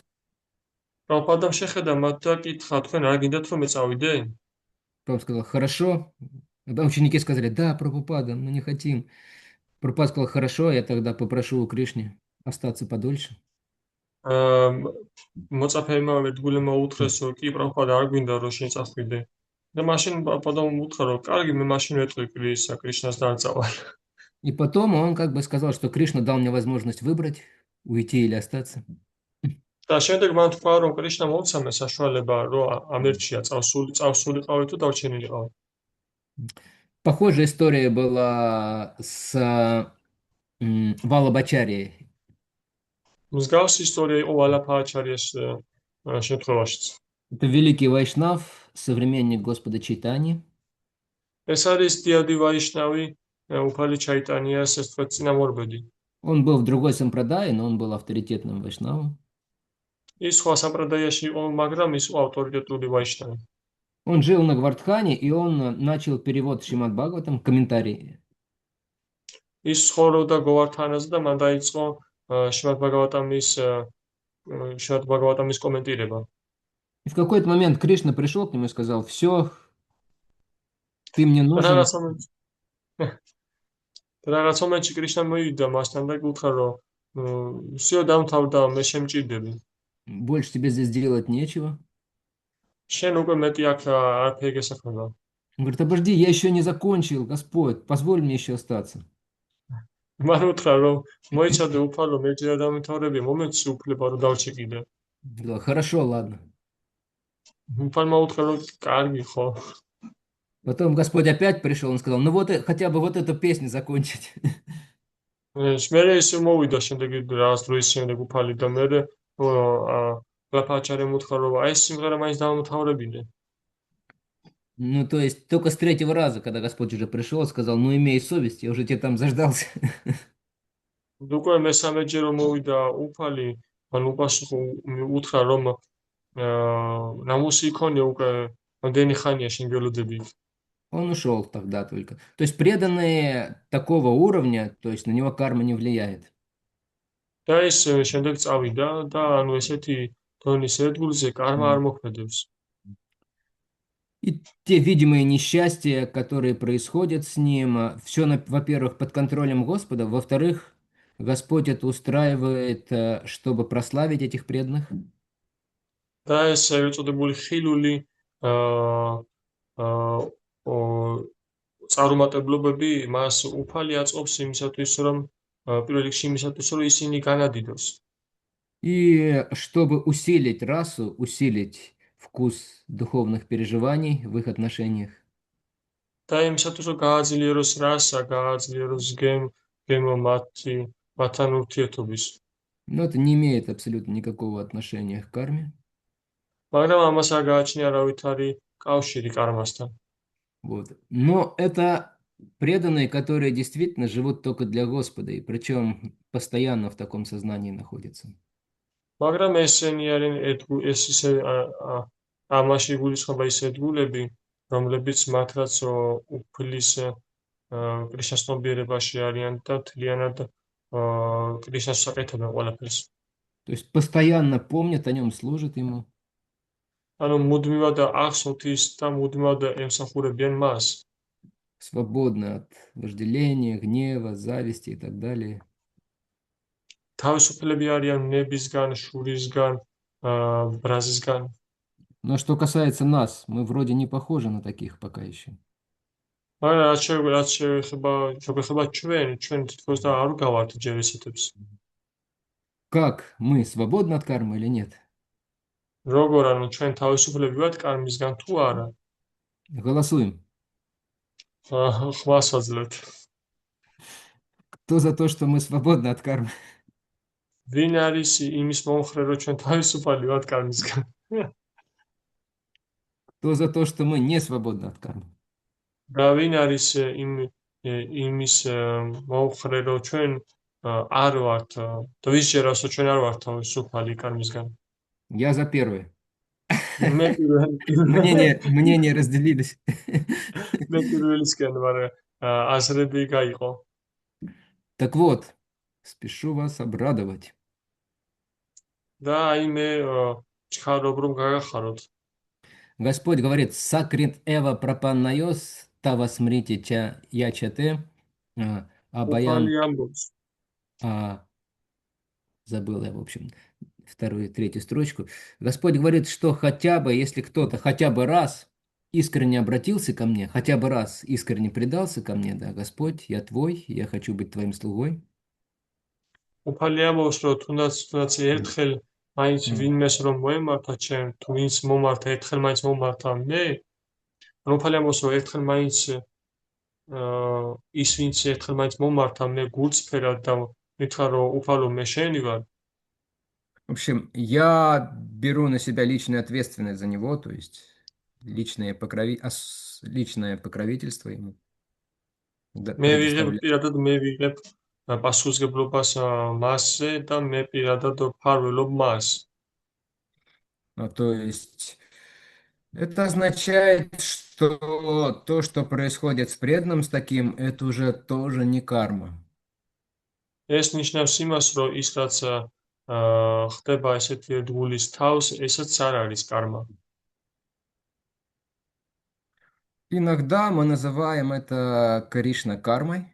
პრაბჰუპადამ შეხედა მათ და კითხა, თქვენ არ გინდათ რომ მე წავიდე? Прабхупада сказал: хорошо. Тогда ученики сказали: да, Прабхупада, мы не хотим. Прабхупада сказал: хорошо, я тогда попрошу у Кришны остаться подольше. მოწაფეებმა ერთგულებმა უთხრეს, რომ კი პრაბჰუპადა არ გვინდა რომ შენ წახვიდე. და მაშინ პრაბჰუპადამ უთხრა, რომ კარგი, მე მაშინ ვეტყვი კრიშნას და არ წავალ. И потом он как бы сказал, что Кришна дал мне возможность выбрать, уйти или остаться. და შემდეგ მან თქვა, რომ კრიშნა მომცამე საშუალება, რომ ამერჩია წავსულიყავი თუ დარჩენილიყავი. Похожая история была с Валабачарией. მსგავსი ისტორია იყო ვალაფააჩარიას შემთხვევაშიც. Это великий вайшнав, современник Господа Чайтани. ეს არის დიადი ვაიშნავი, უფალი ჩაიტანიას ეს თქვა წინამორბედი. Он был в другой сампрадае, но он был авторитетным вайшнавом. ის სხვა სამპრადაიაში იყო, მაგრამ ის იყო ავტორიტეტული ვაიშნავი. Он жил на Гвардхане, и он начал перевод Шримад Бхагаватам, комментарии. ის ცხოვრობდა გოვართანაზე და მან დაიწყო შიმად ბაგავატამის კომენტირება. И в какой-то момент Кришна пришел к нему и сказал: все, ты мне нужен. რაღაც მომენტში კრიშნა მოვიდა მასთან და გითხრა, რომ всё დამთავრდა, მე შემჭირდები. Больше тебе здесь делать нечего. შენ უკვე მეტი აქ არაფერი გესახება. Он говорит: обожди, я еще не закончил, Господь, позволь мне еще остаться. მან უთხრა, რომ მოიცადე უფალო, მე ჯერ დამთავრები, მომენტში უფლება რომ დავჭი კიდე. Хорошо, ладно. უფალმა უთხრა, რომ კარგი ხო. Потом Господь опять пришел, он сказал: ну вот хотя бы вот эту песню закончить. მერე ისე მოვიდა შემდეგ რაღაც დროის შემდეგ უფალი და მერე ლაფაჩარემ უთხრა, რომ აი ეს სიმღერა მაინც დავამთავრებინე. Ну, то есть только с третьего раза, когда Господь уже пришел, сказал: ну, имей совесть, я уже тебе там заждался. უკვე მესამეჯერ რომ მოვიდა უფალი, მან უთხრა რომ ნამუსი იქონია უკვე რამდენი ხანია შინგელოდები. Он ушел тогда только. То есть преданные такого уровня, то есть на него карма не влияет. და ის შემდეგ წავიდა და ანუ ესეთი დონის ერთგულზე კარმა არ მოქმედებს. И те видимые несчастья, которые происходят с ним, все, во-первых, под контролем Господа, во-вторых, Господь это устраивает, чтобы прославить этих преданных. და ეს ეგრეთ წოდებული ხილული წარუმატებლობები მას უფალი აწყობს იმისათვის, რომ პირველ რიგში იმისათვის, რომ ისინი განადიდოს. И чтобы усилить расу, усилить вкус духовных переживаний в их отношениях. და იმისათვის, რომ გააძლიეროს რასა, გააძლიეროს გემო მათთან ურთიერთობის. Но это не имеет абсолютно никакого отношения к карме. მაგრამ ამას არ გააჩნია არავითარი კავშირი კარმასთან. Вот. Но это преданные, которые действительно живут только для Господа, и причем постоянно в таком сознании находятся. მაგრამ ესენი არიან ეს ისე ამაში გულისხმობა ის ერთგულები, რომლებიც მართლაც უფლის კრიშნას ცნობიერებაში არიან და მთლიანად კრიშნას აკეთებენ ყველაფერს. То есть постоянно помнят о нем, служат ему. ანუ მუდმივად ახსოვთ ის და მუდმივად ემსახურებიან მას. Свободны от вожделения, гнева, зависти и так далее. თავისუფლები არიან ნებისგან, შურისგან, ბრაზისგან. Но что касается нас, мы вроде не похожи на таких пока еще. მაგრამ რაც შეგვეხება ჩვენ თითქოს და არ გავართ ჯერ ესეთებს. Как мы свободны от кармы или нет? როგორ ანუ ჩვენ თავისუფლები ვართ კარმისგან თუ არა? Голосуем. ხმას ვაძლევთ. Кто за то, что мы свободны от кармы? ვინ არის იმის მომხრე, რომ ჩვენ თავისუფალი ვართ კარმისგან? Кто за то, что мы не свободны от кармы? და ვინ არის იმის მომხრე, რომ ჩვენ არ ვართ და ვის ჯერას რომ ჩვენ არ ვართ თავისუფალი კარმისგან? Я за первое. მე Мнения разделились. მე პირველისკენ ვარ აზრები გაიყო. Так вот, спешу вас обрадовать. და აი მე ჩხარობ რომ გაგახაროთ. Господь говорит, сакрит эва пропаннайос, тава смрити ча ячате, абаян, უფალი ამბობს. забыл я, в общем, вторую, третью строчку. Господь говорит, что хотя бы, если кто-то хотя бы раз искренне обратился ко мне, хотя бы раз искренне предался ко мне, да, Господь, я твой, я хочу быть твоим слугой. უფალი ამბობს, რომ თუნდაც ერთხელ მაინც ვინმეს რომ მოემართა ჩემ, თუ ვინც მომართა ერთხელ მაინც მომართა მე, ანუ უფალი ამბობს, რომ ერთხელ მაინც ის ვინც ერთხელ მაინც მომართა მე გულწრფელად და მითხრა რომ უფალო მე შენი ვარ. В общем, я беру на себя личную ответственность за него, то есть личное покровительство ему. მე ვიღებ პასუხისმგებლობას მასზე და მე პირადად ვფარველობ მას. То есть это означает, что то, что происходит с преданным с таким, это уже тоже не карма. ეს ნიშნავს იმას, რომ ის რაც ხდება ესეთი ერთგულის თავს, ესეც არ არის კარმა. Иногда мы называем это Кришна кармой.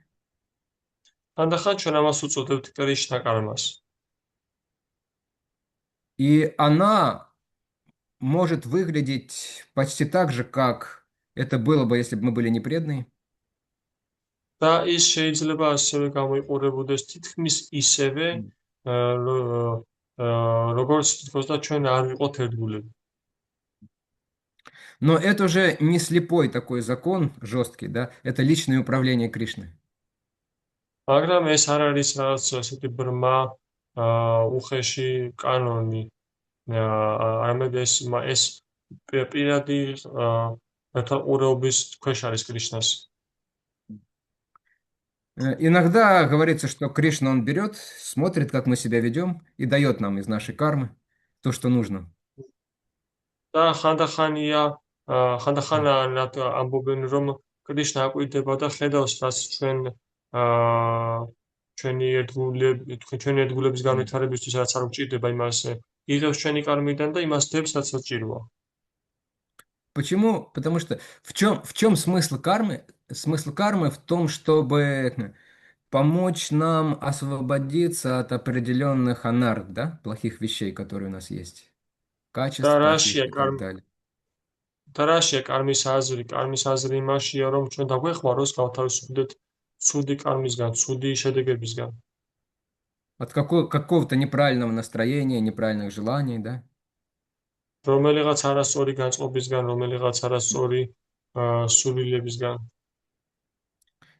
ხანდახან ჩვენ ამას უწოდებთ კრიშნა კარმას. И она может выглядеть почти так же, как это было бы, если бы мы были непреданные. და ის შეიძლება ასევე გამოიყურებოდეს თითქმის ისევე, როგორც თითქოს და ჩვენ არ ვიყოთ ერთგულები. Но это уже не слепой такой закон, жесткий, да? Это личное управление Кришны. მაგრამ ეს არ არის რაღაც ასეთი ბრმა უხეში კანონი. არამედ ეს პირადი მეთაურეობის ქვეშ არის კრიშნას. Иногда говорится, что Кришна, он берет, смотрит, как мы себя ведем, и дает нам из нашей кармы то, что нужно. და ხანდახანად ამბობენ, რომ კრიშნა აკვირდება და ხედავს, რაც ჩვენი ერთგულების М. განვითარებისთვის რაც არ გვჭირდება, იმას იღებს ჩვენი კარმიდან და იმას დებს, რაც საჭიროა. Почему? Потому что в чем смысл кармы? Смысл кармы в том, чтобы помочь нам освободиться от определенных анарт, да, плохих вещей, которые у нас есть, და качеств плохих რაშია и так კარმ далее. და რაშია კარმის აზრი? კარმის აზრი იმაშია, რომ ჩვენ დაგვეხმაროს გავთავისუფლდეთ ცუდი კარმისგან, ცუდი შედეგებისგან. От какого-то неправильного настроения, неправильных желаний, да. რომელიღაც არასწორი განწყობისგან, რომელიღაც არასწორი სურვილებისგან.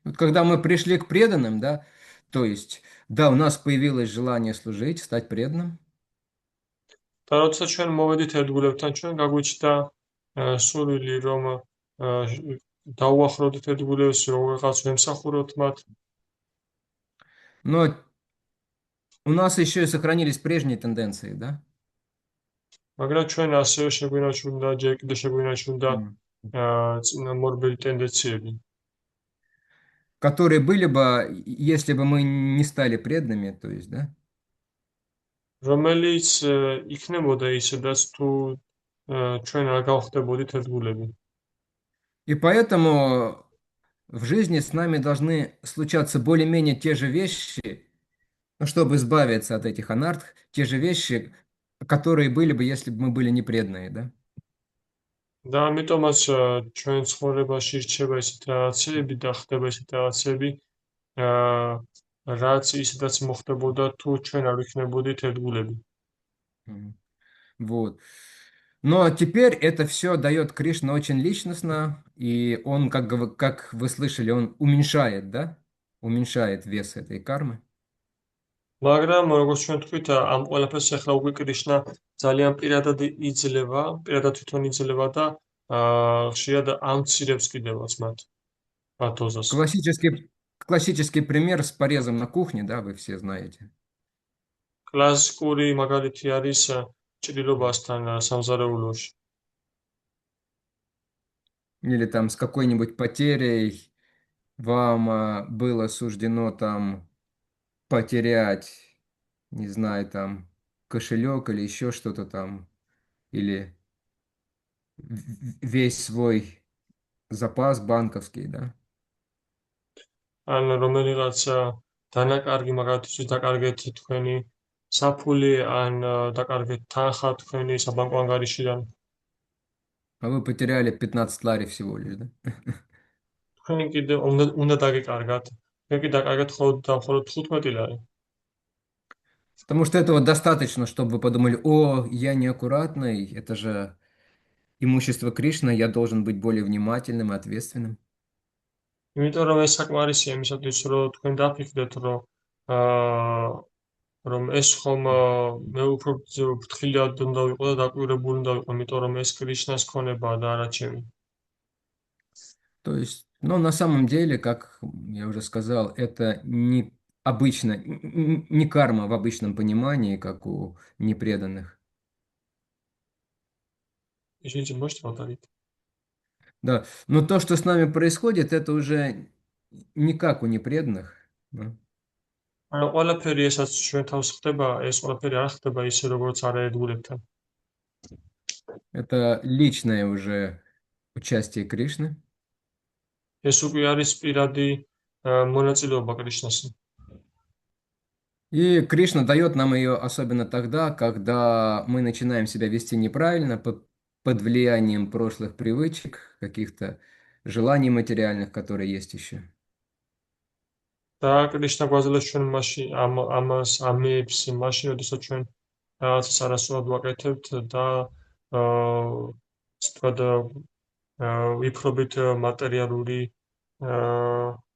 Вот когда мы пришли к преданным, да, то есть, да, у нас появилось желание служить, стать преданным, და როცა ჩვენ მოვედით ერთგულებთან, ჩვენ გაგვიჩნდა სურვილი, რომ დაუახლოვდეთ ერთგულებს, რომ რაღაც ვემსახუროთ მათ, но у нас еще и сохранились прежние тенденции, да. მაგრამ ჩვენ ასევე შეგვინარჩუნდა, ჯერ კიდევ შეგვინარჩუნდა М. წინამორბედი ტენდენციები, Которые были бы, если бы мы не стали преданными, то есть, да. რომელიც იქნებოდა ისედაც თუ ჩვენ არ გავხდებოდით ერთგულები. И поэтому в жизни с нами должны случаться более-менее те же вещи, ну, чтобы избавиться от этих анарт, те же вещи, которые были бы, если бы мы были не преданные, да. და ამიტომაც ჩვენ ცხოვრებაში რჩება ისეთ რაღაცები და ხდება ისეთ რაღაცები, რაც ისედაც მოხდებოდა თუ ჩვენ არ ვიქნებოდით ერთგულები. М. Вот. Но теперь это все дает Кришна очень личностно, и он, как вы слышали, он уменьшает, да, уменьшает вес этой кармы. მაგრამ როგორც ჩვენ თქვით, ამ ყველაფერს ახლა უკვე კრიშნა ძალიან პირადად თვითონ იძლევა და ხშირად ამცირებს კიდევაც მათ დოზას. Классический пример с порезом на кухне, да, вы все знаете. კლასიკური მაგალითი არის ჭრილობასთან სამზარეულოში. Или там с какой-нибудь потерей вам было суждено там потерять, не знаю, там кошелек или еще что-то там, или весь свой запас банковский, да. ან რომელიღაც დანაკარგი, მაგალითად დაკარგეთ თქვენი საფული, ან დაკარგეთ თანხა თქვენი საბანკო ანგარიშიდან. А вы потеряли 15 лари всего лишь, да? თქვენ კიდე უნდა დაგეკარგათ. თქვენ კი დაკარგეთ მხოლოდ 15 ლარი. Потому что этого достаточно, чтобы вы подумали, о, я неаккуратный, это же имущество Кришны, я должен быть более внимательным и ответственным. იმიტომ რომ ეს საკმარისია იმისათვის, რომ თქვენ დაფიქრდეთ, აა რომ ეს ხომ მე უფრო ფრთხილად უნდა ვიყო და დაკვირვებული უნდა ვიყო, იმიტომ რომ ეს კრიშნას ქონებაა და არა ჩემი. То есть, ну, на самом деле, как я уже сказал, это не обычно, не карма в обычном понимании, как у непреданных. ისინი მოშ თავდარით. Да, но то, что с нами происходит, это уже не как у непреданных. Да. ანუ ყველაფერი ესაც ჩვენ თავს ხდება, ეს ყველაფერი არ ხდება ისე როგორც არაერთგულებთან. Это личное уже участие Кришны. ეს უკვე არის პირადი მონაწილეობა კრიშნასი. И Кришна дает нам ее особенно тогда, когда мы начинаем себя вести неправильно, под влиянием прошлых привычек, каких-то желаний материальных, которые есть еще. და კრიშნა გვაძლევს ჩვენ ამებს მაშინ, როდესაც ჩვენ რაღაცას არასწორად ვაკეთებთ და ასე ვთქვათ, ვიფრობთ მატერიალური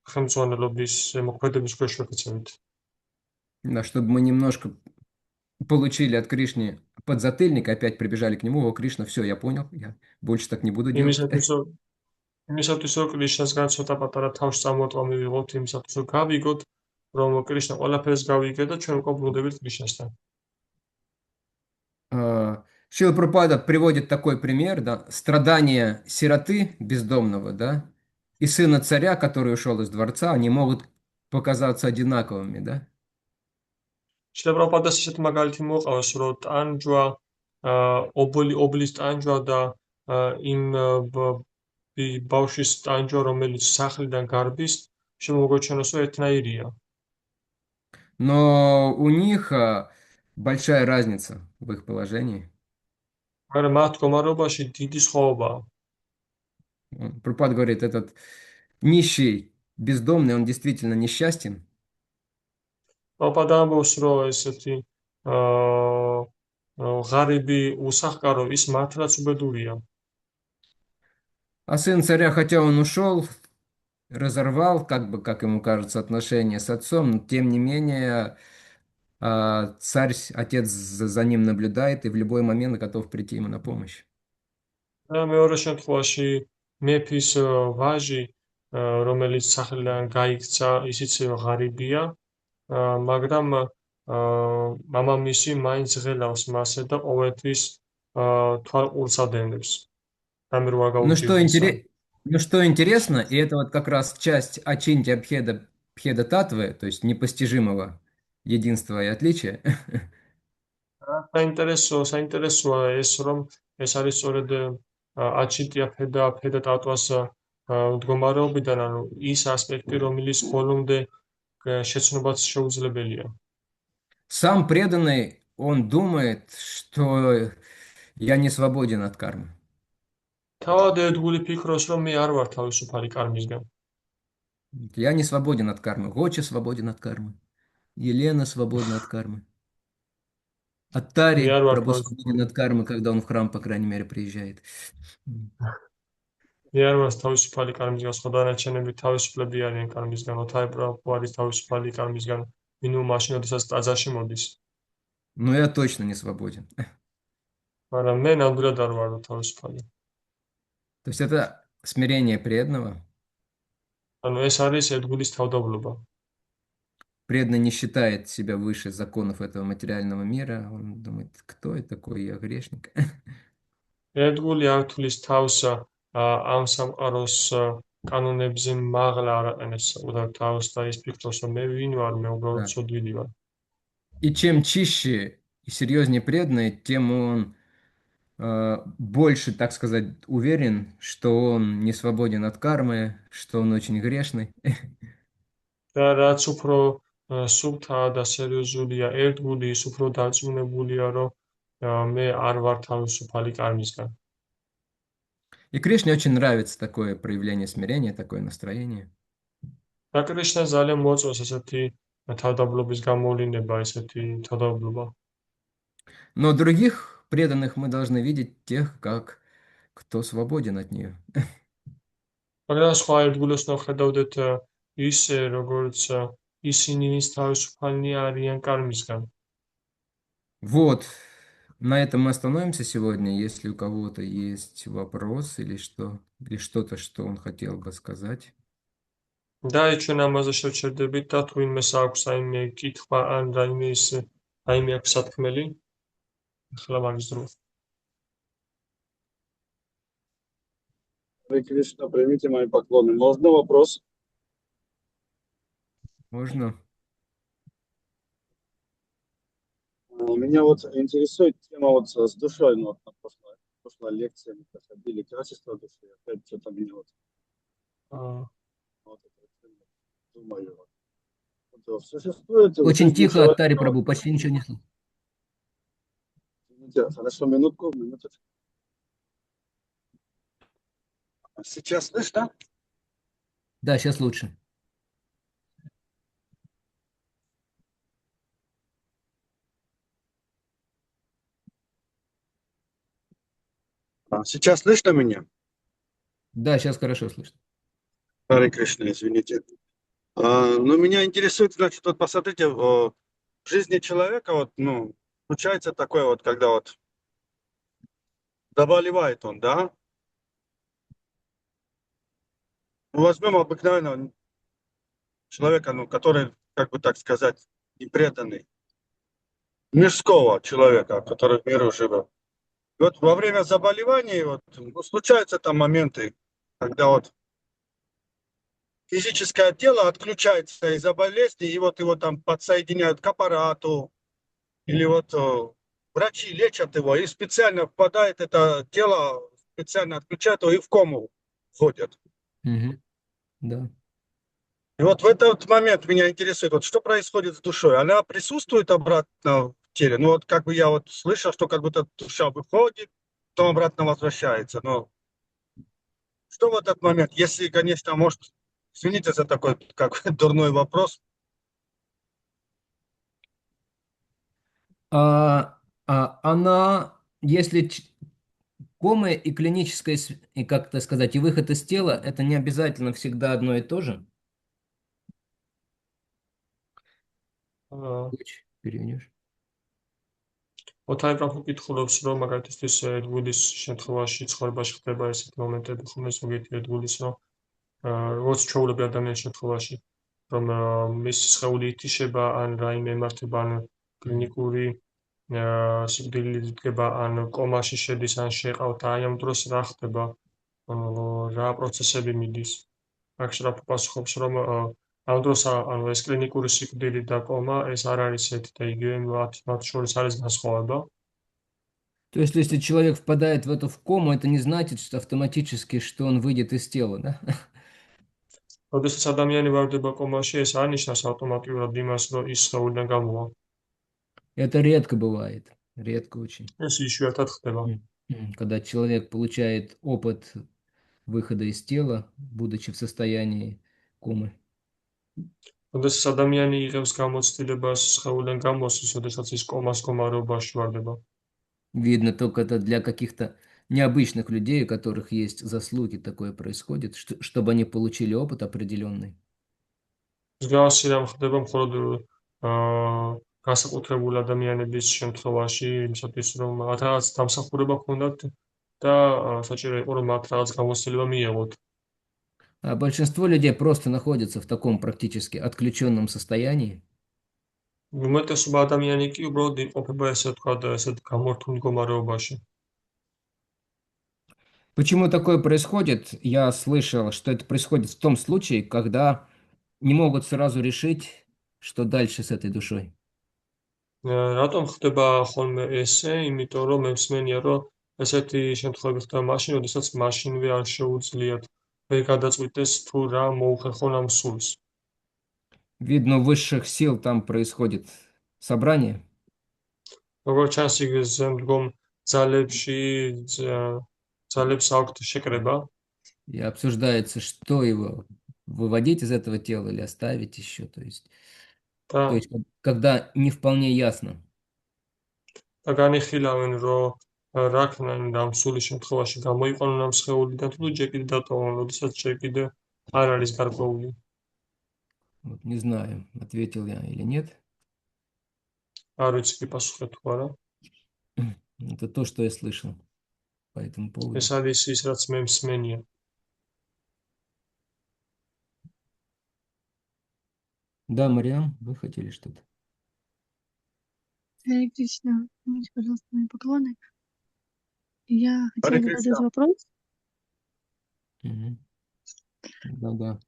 ხელმძღვანელობის მოქმედების ქვეშ ვექცევით. Да, чтобы мы немножко получили от Кришны подзатыльник, опять прибежали к нему, о, Кришна, все, я понял, я больше так не буду делать. იმისათვის რომ კრიშნასგან ცოტა პატარა თავშესწამულატვა მივიღოთ, იმისათვის რომ გავიგოთ, რომ კრიშნა ყველაფერს გავიგე და ჩვენ უკვე ბრუნდებით კრიშნასთან. Шрила Прабхупада приводит такой пример, да, страдания сироты бездомного, да, и сына царя, который ушел из дворца, они могут показаться одинаковыми, да? შრებრაპადას ისეთ მაგალითი მოყავს, რომ ტანჯვა, ობლის ტანჯვა და იმ ბავშვის ტანჯვა, რომელიც სახლიდან გარბის, შემოგოჩენოს, რომ ერთნაირია. Но у них большая разница в их положении. მაგრამ მათ მდგომარეობაში დიდი სხვაობაა. Прабхупада говорит, этот нищий, бездомный, он действительно несчастен. პრაბჰუპადა ამბობს, რომ ესეთი ღარიბი უსახკარო ის მართლაც უბედურია. А сын царя, хотя он ушел, разорвал, как бы, как ему кажется, отношения с отцом, но тем не менее царь, отец за ним наблюдает и в любой момент готов прийти ему на помощь. და მეორე შემთხვევაში მეფის ვაჟი, რომელიც სახლიდან გაიქცა, ისიც ღარიბია, მაგრამ მამამისი მაინც ღელავს მასე და ყოველთვის თვალყურს ადევნებს. რამე რო არ Ну что, გაუჭირდეს. ну что интересно, и это вот как раз часть Ачинтя Бхеда Татвы, то есть непостижимого единства и отличия. საინტერესოა ეს, რომ ეს არის სწორედ აჩიტია ფედა ტატვას მდგომარეობიდან, ანუ ის ასპექტი, რომელიც ბოლომდე შეცნობაც შეუძლებელია. Сам преданный, он думает, что я не свободен от кармы. თავად ერთგული ფიქრობს, რომ მე არ ვარ თავისუფალი კარმისგან. Я не свободен от кармы. Гоча свободен от кармы. Елена свободна от кармы. Аттари მე არ ვარ Прабху свободен от кармы, когда он в храм, по крайней мере, приезжает. მე არ ვარ თავისუფალი კარმისგან, სხვა დანარჩენები თავისუფლები არიან კარმისგან, ოთარი პრაბჰუ არის თავისუფალი კარმისგან, მინიმუმ მაშინ, როდესაც ტაძარში მოდის. Но я точно не свободен. მაგრამ მე ნამდვილად არ ვარ თავისუფალი. То есть это смирение преданного. ანუ ეს არის ერთგულის თავდაბლობა. Преданный не считает себя выше законов этого материального мира. Он думает, кто я такой, я грешник. ერთგული არ თulis თავს ამ სამყაროს კანონებზე მაღლა არ აყენებს საკუთარ თავს და ის ფიქრობს, რომ მე ვინ ვარ, მე უბრალოდ ცოდვილი ვარ. И чем чище и серьезнее преданный, тем он больше, так сказать, уверен, что он не свободен от кармы, что он очень грешный. და რაც უფრო სუფთაა და სერიოზულია ერთგული, ის უფრო დარწმუნებულია, რომ მე არ ვარ თავისუფალი კარმისგან. И Кришне очень нравится такое проявление смирения, такое настроение. და კრიშნა ძალიან მოწონს ესეთი თავდაბლობის გამოვლინება, ესეთი თავდაბლობა. Но других преданных мы должны видеть тех, как кто свободен от нее. მაგრამ სხვა ერთგულებს უნდა ხედავდეთ ისე, როგორც ისინი ის თავისუფალნი არიან კარმისგან. Вот, на этом мы остановимся сегодня. Если у кого-то есть вопрос или что-то, что он хотел бы сказать. და ჩვენ ამაზე შევჩერდებით და თუ იმეს აქვს რაიმე კითხვა ან რაიმე აქვს სათქმელი, ახლა მაგის დრო. Харе Кришна, примите мои поклоны. Можно вопрос? Можно? Меня вот интересует тема вот с душой. Ну, вот на прошлой лекции мы проходили качество души. Опять что-то меня вот думаю. Вот, существует у Очень жизни тихо, человека- Аттари Прабху, почти ничего не слышно. Извините, хорошо, минуточку. Сейчас слышно? Да, сейчас лучше. Сейчас слышно меня? Да, сейчас хорошо слышно. Харе Кришна, извините. Ну, меня интересует, значит, вот посмотрите, в жизни человека, вот, ну, случается такое вот, когда вот заболевает он, да? Возьмем обыкновенного человека, ну, который, как бы так сказать, непреданный. Мирского человека, который в миру живет. И вот во время заболеваний вот, ну, случаются там моменты, когда вот физическое тело отключается из-за болезни, и вот его там подсоединяют к аппарату, или вот врачи лечат его, и специально впадает это тело, специально отключают его и в кому входят. Мгм. Да. И вот в этот момент меня интересует, вот что происходит с душой? Она присутствует обратно в теле? Ну вот как бы я вот слышал, что как будто душа выходит, потом обратно возвращается. Но что в этот момент? Если, конечно, может, извините за такой как дурной вопрос. Она, если кома и клиническая, и как это сказать, и выход из тела, это не обязательно всегда одно и то же. აა, Переведешь. ოთარი პროფუ კითხულობს, რომ მაგალითისთვის ერთგულის შემთხვევაში ცხოვრებაში ხდება ესეთი მომენტები, ხოლმე ზოგიერთი ერთგულის, რომ როგორც ჩვეულებრივ ადამიანის შემთხვევაში, რომ მისი სხეული ითიშება, ან რაიმე ემართება, ან კლინიკური სიკვდილი დგება, ან კომაში შედის, ან შეყავთ, აი ამ დროს რა ხდება, რა პროცესები მიდის. აქ შრაფ პასუხობს, რომ ამ დროს ანუ ეს კლინიკური სიკვდილი და კომა ეს არ არის ერთი და იგივე, მათ შორის არის განსხვავება. То есть, если человек впадает в эту в кому, это не значит, что автоматически, что он выйдет из тела, да? როდესაც ადამიანი ვარდება კომაში, ეს არ ნიშნავს ავტომატურად იმას, რომ ის სხეულიდან გამოვა. Это редко бывает, редко очень. ეს იშვიათად ხდება. Когда человек получает опыт выхода из тела, будучи в состоянии комы. როდესაც ადამიანი იღებს გამოცდილებას სხეულიდან გამოსვლის, როდესაც ის კომას მდგომარეობაში ვარდება. Видно, только это для каких-то необычных людей, у которых есть заслуги, такое происходит, чтобы они получили опыт определенный. მსგავსი რამ ხდება მხოლოდ განსაკუთრებული ადამიანების შემთხვევაში, იმისათვის რომ რაღაც დამსახურება ჰქონდათ და საჭირო იყო რომ მათ რაღაც გამოცდილება მიიღოთ. А большинство людей просто находятся в таком практически отключенном состоянии. უმეტესობა ადამიანი კი უბრალოდ იმყოფება ესე ვთქვათ, ესეთ გამორთულ მდგომარეობაში. Почему такое происходит? Я слышал, что это происходит в том случае, когда не могут сразу решить, что дальше с этой душой. რატომ ხდება ხოლმე ესე? იმიტომ რომ მე მსმენია რომ ესეთი შემთხვევები ხდება მაშინ, როდესაც მაშინვე არ შეუძლიათ ვერ გადაწყვიტეს თუ რა მოუხერხონ ამ სულს. Видно, у высших сил там происходит собрание. როგორც ჩანს იქ მდგომ ძალებში ძალებს აქვთ შეკრება. И обсуждается, что его выводить из этого тела или оставить еще. То есть, когда не вполне ясно. და განიხილავენ, რომ რა ქნან ამ სულის შემთხვევაში გამოიყვანონ ამ სხეულიდან, თუ ჯერ კიდე დატოვონ, როდესაც ჯერ კიდე არ არის გარკვეული. Вот, не знаю, ответил я или нет. არ ვიცი კი პასუხე თუ არა. Это то, что я слышал по этому поводу. ეს არის ის, რაც მე მსმენია. Да, Мариам, вы хотели что-то? Харе Кришна, примите, пожалуйста, мои поклоны. Я хотела Харе задать Кришна. вопрос. Да.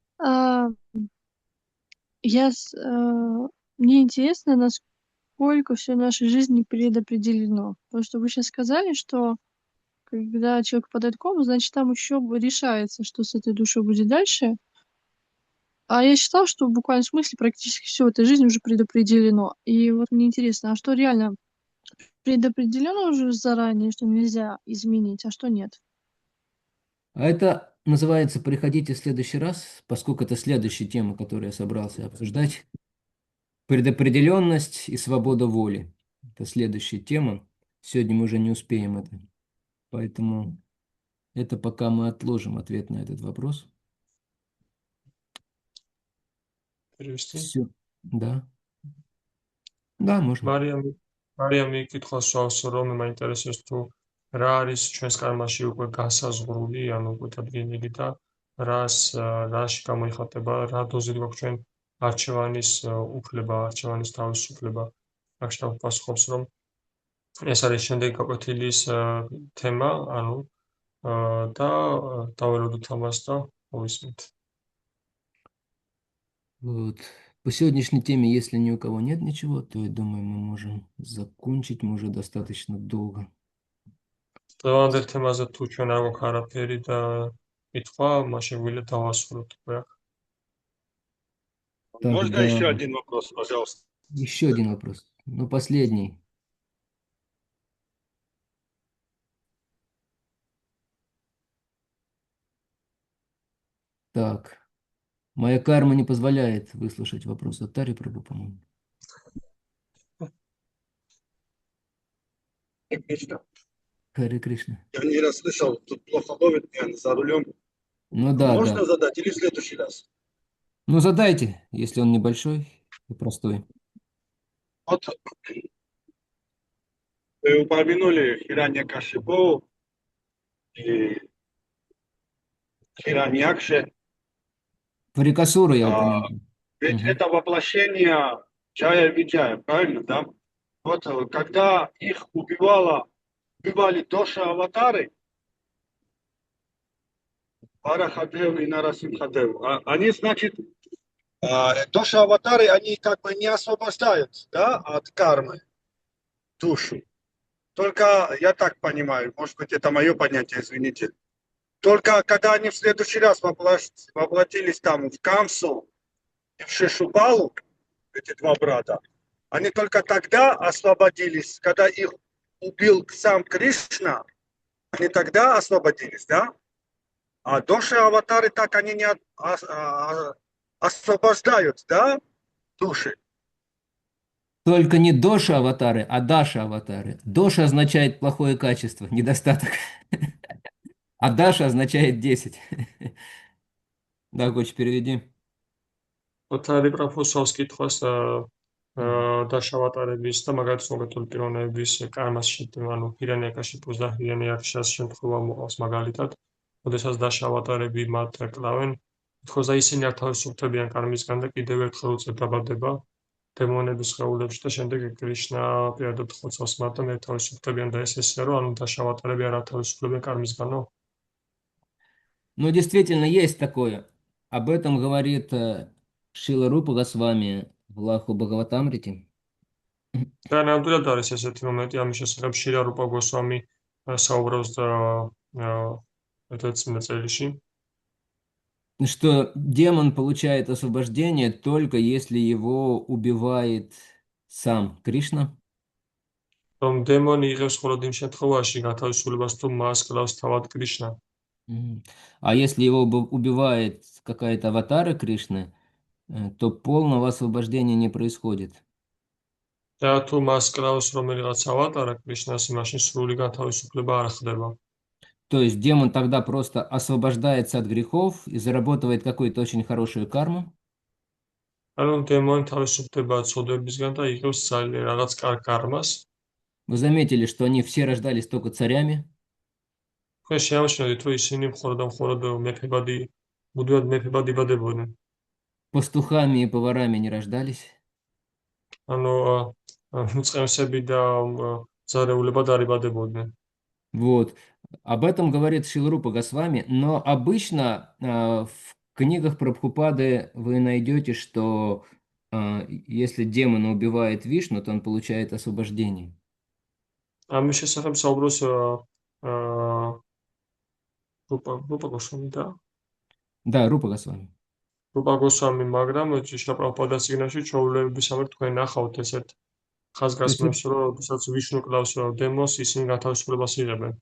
Мне интересно, насколько все в нашей жизни предопределено. Потому что вы сейчас сказали, что когда человек впадает в кому, значит, там еще решается, что с этой душой будет дальше. А я считала, что в буквальном смысле практически все в этой жизни уже предопределено. И вот мне интересно, а что реально предопределено уже заранее, что нельзя изменить, а что нет? А это называется «Приходите в следующий раз», поскольку это следующая тема, которую я собрался обсуждать. Предопределенность и свобода воли. Это следующая тема. Сегодня мы уже не успеем это. Поэтому это пока мы отложим ответ на этот вопрос. Все. Да. Да, можно. მარიამი კითხავს სვავს, რომ მაინტერესებს თუ რა არის ჩვენს კარმაში უკვე განსაზღვრული, ანუ უკვე დადგენილი და რაში გამოიხატება, რა დოზით გვაქვს ჩვენ არჩევანის უფლება, არჩევანის თავისუფლება. აქ შევპასუხობს, რომ ეს არის შემდეგი გაკვეთილის თემა, ანუ და დაველოდოთ ამას და მოვისმენთ. Вот. По сегодняшней теме, если ни у кого нет ничего, то я думаю, мы можем закончить, мы уже достаточно долго. დღევანდელ თემაზე თუ ჩვენ არ გვაქვს არაფერი და კითხვა, მაშინ გვიძლია დავასრულოთ უკვე აქ. Можно Тогда еще один вопрос, пожалуйста? еще один вопрос. Ну, последний. Так. Моя карма не позволяет выслушать вопрос от Тари Прабhu, по-моему. Отлично. Харе Кришна. Я не раз слышал, тут плохо ловит меня за рулем. Ну да, Можно да. задать или в следующий раз? Ну, задайте, если он небольшой и простой. Вот вы упомянули Хираньякашипу и Хираньякше. Варикасуру я упомянул. Ведь Мгм. это воплощение Джая Виджая, правильно, да? Вот когда их убивали Доша Аватары, Парахадев и Нарасимхадев, они, значит, Доша Аватары, они как бы не освобождают, да, от кармы душу. Только, я так понимаю, может быть, это мое понятие, извините. Только когда они в следующий раз воплотились там в Камсу и в Шишупалу, эти два брата, они только тогда освободились, когда их убил сам Кришна, они тогда освободились, да? А души аватары так они не освобождают, да, души. Только не Доша аватары, а Даша аватары. Доша означает плохое качество, недостаток. А Даша означает 10. Да, Коч, переведи. ოთარი პროფესორს კითხავს დაშავატარების და მაგალითად მოგეთულ პიროვნების კარმას შედგება, ანუ ჰირანიაკაშიპუს და ჰირანიაკაშას შემთხვევა მოყავს მაგალითად, როდესაც დაშავატარები მათ კლავენ, თქოს და ისინი არ თავისუფლებიან კარმისგან და კიდევ ერთხელ უწევთ დაბადება დემონების სხეულებში და შემდეგ კრიშნა პირადად ხოცავს მათ და მე თავისუფლებიან და ეს ესეა, რომ ანუ დაშავატარები არ თავისუფლებიან კარმისგანო. Ну, действительно, есть такое. Об этом говорит Шрила Рупа Госвами в Лаху Бхагаватамрите. და ნამდვილად არის ესეთი მომენტი, ამის შესახებ შრილა რუპა გოსვამი საუბრობს ერთ-ერთ წელში. Что демон получает освобождение только если его убивает сам Кришна. რომ დემონი იღებს მხოლოდ იმ შემთხვევაში გათავისუფლებას, თუ მას კლავს თავად კრიშნა. А если его убивает какая-то аватара Кришны, то полного освобождения не происходит. და თუ მას კლავს რომელიღაც ავატარა კრიშნას, მაშინ სრული გათავისუფლება არ ხდება. То есть демон тогда просто освобождается от грехов и зарабатывает какую-то очень хорошую карму. ანუ დემონი თავისუფლდება ცოდვებისგან და იღებს რაღაც კარგ კარმას. Вы заметили, что они все рождались только царями? თქვენ შეამჩნევთ, თუ ისინი მხოლოდ და მხოლოდ მეფებადი, მუდმივად მეფებად იბადებოდნენ. Пастухами и поварами не рождались. ანუ მწყემსები და ზარეულებად არ იბადებოდნენ. Вот. Об этом говорит Шрила Рупа Госвами, но обычно в книгах Прабхупады вы найдете, что если демона убивает Вишну, то он получает освобождение. ამის შესახებ საუბრობს რუპა გოსვამი და Да, Рупа Госвами. რუპა გოსვამი, მაგრამ შრილა პრაბჰუპადას წიგნებში ჩვეულებისამებრ თქვენ ნახავთ ესეთ ხაზგასმებს, რომ როდესაც ვიშნუ კლავს დემონს, ისინი გათავისუფლებას იღებენ.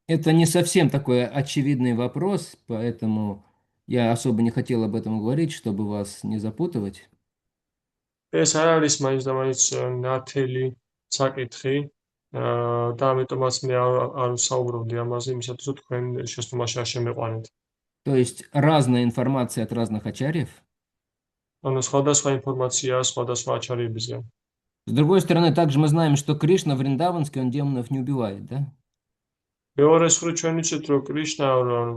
Это не совсем такой очевидный вопрос, поэтому я особо не хотел об этом говорить, чтобы вас не запутывать. ეს არ არის მაინც და მაინც ნათელი საკითხი და ამიტომაც მე არ ვსაუბრობდი ამაზე, იმისათვის რომ თქვენ შესწრომაში არ შემეყვანეთ. То есть разная информация от разных ачарьев. ანუ სხვადასხვა ინფორმაცია სხვადასხვა აჩარიებისგან. С другой стороны, также мы знаем, что Кришна Вриндаванский, он демонов не убивает, да? მეორე მხრივ ჩვენ ვიცით, რომ კრიშნა,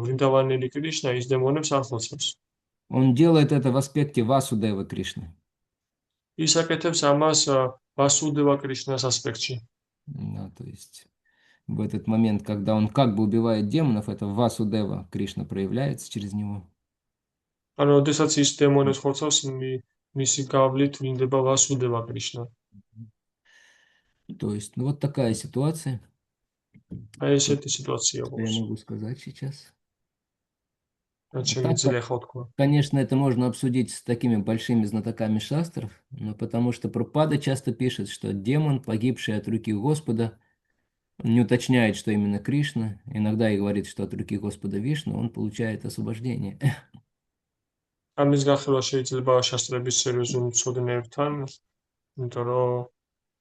ვრინდავანელი კრიშნა ის დემონებს არ ხოცავს. Он делает это в аспекте Васудевы Кришны. ის აკეთებს ამას ვასუდევა კრიშნას ასპექტში. Да, то есть в этот момент, когда он как бы убивает демонов, это Васудева Кришна проявляется через него. ანუ, როდესაც ის დემონებს ხოცავს, მისი გავლით ვლინდება ვასუდევა კრიშნა. То есть, ну вот такая ситуация. აი ესეთი სიტუაცია Что я გვაქვს. могу сказать сейчас? რაც Так, შემიძლია ხო თქვა. конечно, это можно обсудить с такими большими знатоками шастров, но потому что Прабхупада часто пишет, что демон, погибший от руки Господа, он не уточняет, что именно Кришна, иногда и говорит, что от руки Господа Вишну, он получает освобождение. ამის განხილვა შეიძლება შასტრების სერიოზულ მცოდნეებთან, იმიტომ რომ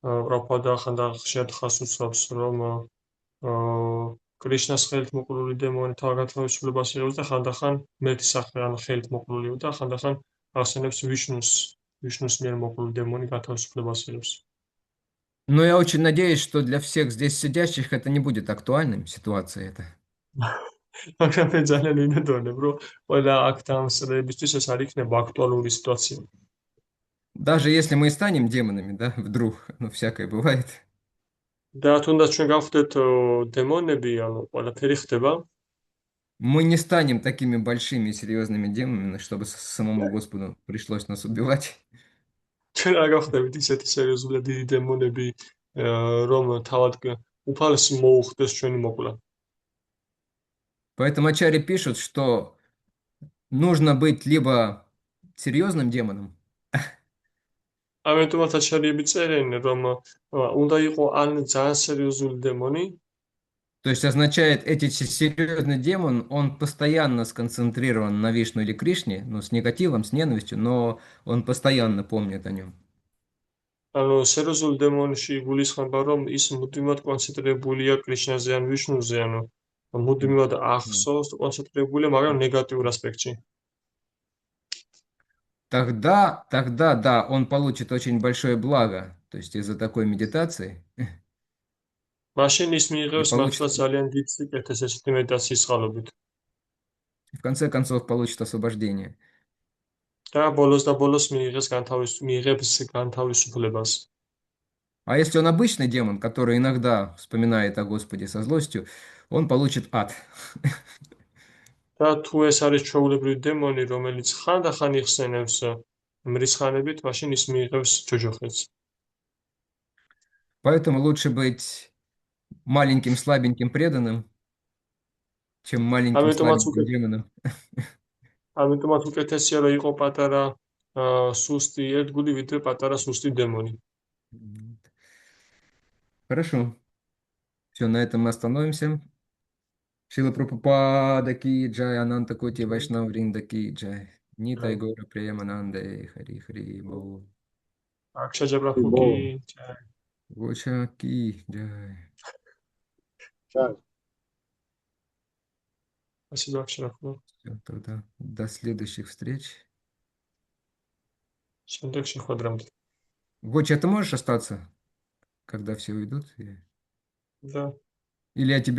პრაბჰუპადა ხანდახან ხშირად ხაზს უსვამს, რომ კრიშნას ხელით მოკლული დემონი თავგანთავისუფლებას იღებს და ხანდახან მერტის სახე ან ხელით მოკლულიო და ხანდახან ახსენებს ვიშნუს მიერ მოკლული დემონი განთავისუფლებას იღებს. Но я очень надеюсь, что для всех здесь сидящих это не будет актуальным, ситуация эта. მაგრამ მე ძალიან ვიმედოვნებ, რომ ყველა აქ დამსწრებისთვის ეს არ იქნება აქტუალური სიტუაცია. Даже если мы и станем демонами, да, вдруг, ну, всякое бывает. და თუნდაც ჩვენ გავხდეთ დემონები, ანუ ყველაფერი ხდება, Мы не станем такими большими и серьезными демонами, чтобы самому Господу пришлось нас убивать. ჩვენ არ გავხდებით ისეთი სერიოზული დიდი დემონები, რომ თავად უფალს მოუხდეს ჩვენი მოკლა. Поэтому ачари пишут, что нужно быть либо серьезным демоном, ამიტომაც აჩარიები წერენ, რომ უნდა იყო ან ძალიან სერიოზული დემონი, то есть означает, эти серьезный демон, он постоянно сконцентрирован на Вишну или Кришне, ну, с негативом, с ненавистью, но он постоянно помнит о нем. ანუ სერიოზული დემონში გულისხმობა, რომ ის მუდმივად კონცენტრირებულია კრიშნაზე ან ვიშნუზე, ანუ მუდმივად ახსოვს, კონცენტრირებულია, მაგრამ ნეგატიურ ასპექტში. Тогда, да, он получит очень большое благо, то есть из-за такой медитации. მაშინ ის მიიღებს И მართლა получит, ძალიან დიდ სიკეთეს ესეთი მედიტაციის წყალობით. в конце концов, получит освобождение. და ბოლოს მიიღებს განთავისუფლებას. А если он обычный демон, который иногда вспоминает о Господе со злостью, он получит ад. და თუ ეს არის ჩვეულებრივი დემონი, რომელიც ხანდახან იხსენებს მრისხანებით, მაშინ ის მიიღებს ჯოჯოხეთს. Поэтому лучше быть маленьким, слабеньким преданным, чем маленьким, ამიტომაც слабеньким демоном. უკეთესია რომ იყო პატარა სუსტი ერთგული, ვიდრე პატარა сусти დემონი. Хорошо. Все, на этом мы остановимся. Шила Прабхупада ки джай, Ананта Коти Вайшнав Вринда ки джай. Нитай Гора Приямананде Хари Хари Бол. აქშაჯა ბრაჰმუკი. Гоча ки джай. спасибо აქშა. Все, тогда до следующих встреч. შემდეგში ხვედრამდე. Гоча, ты можешь остаться, когда все уйдут? Да. Или я тебе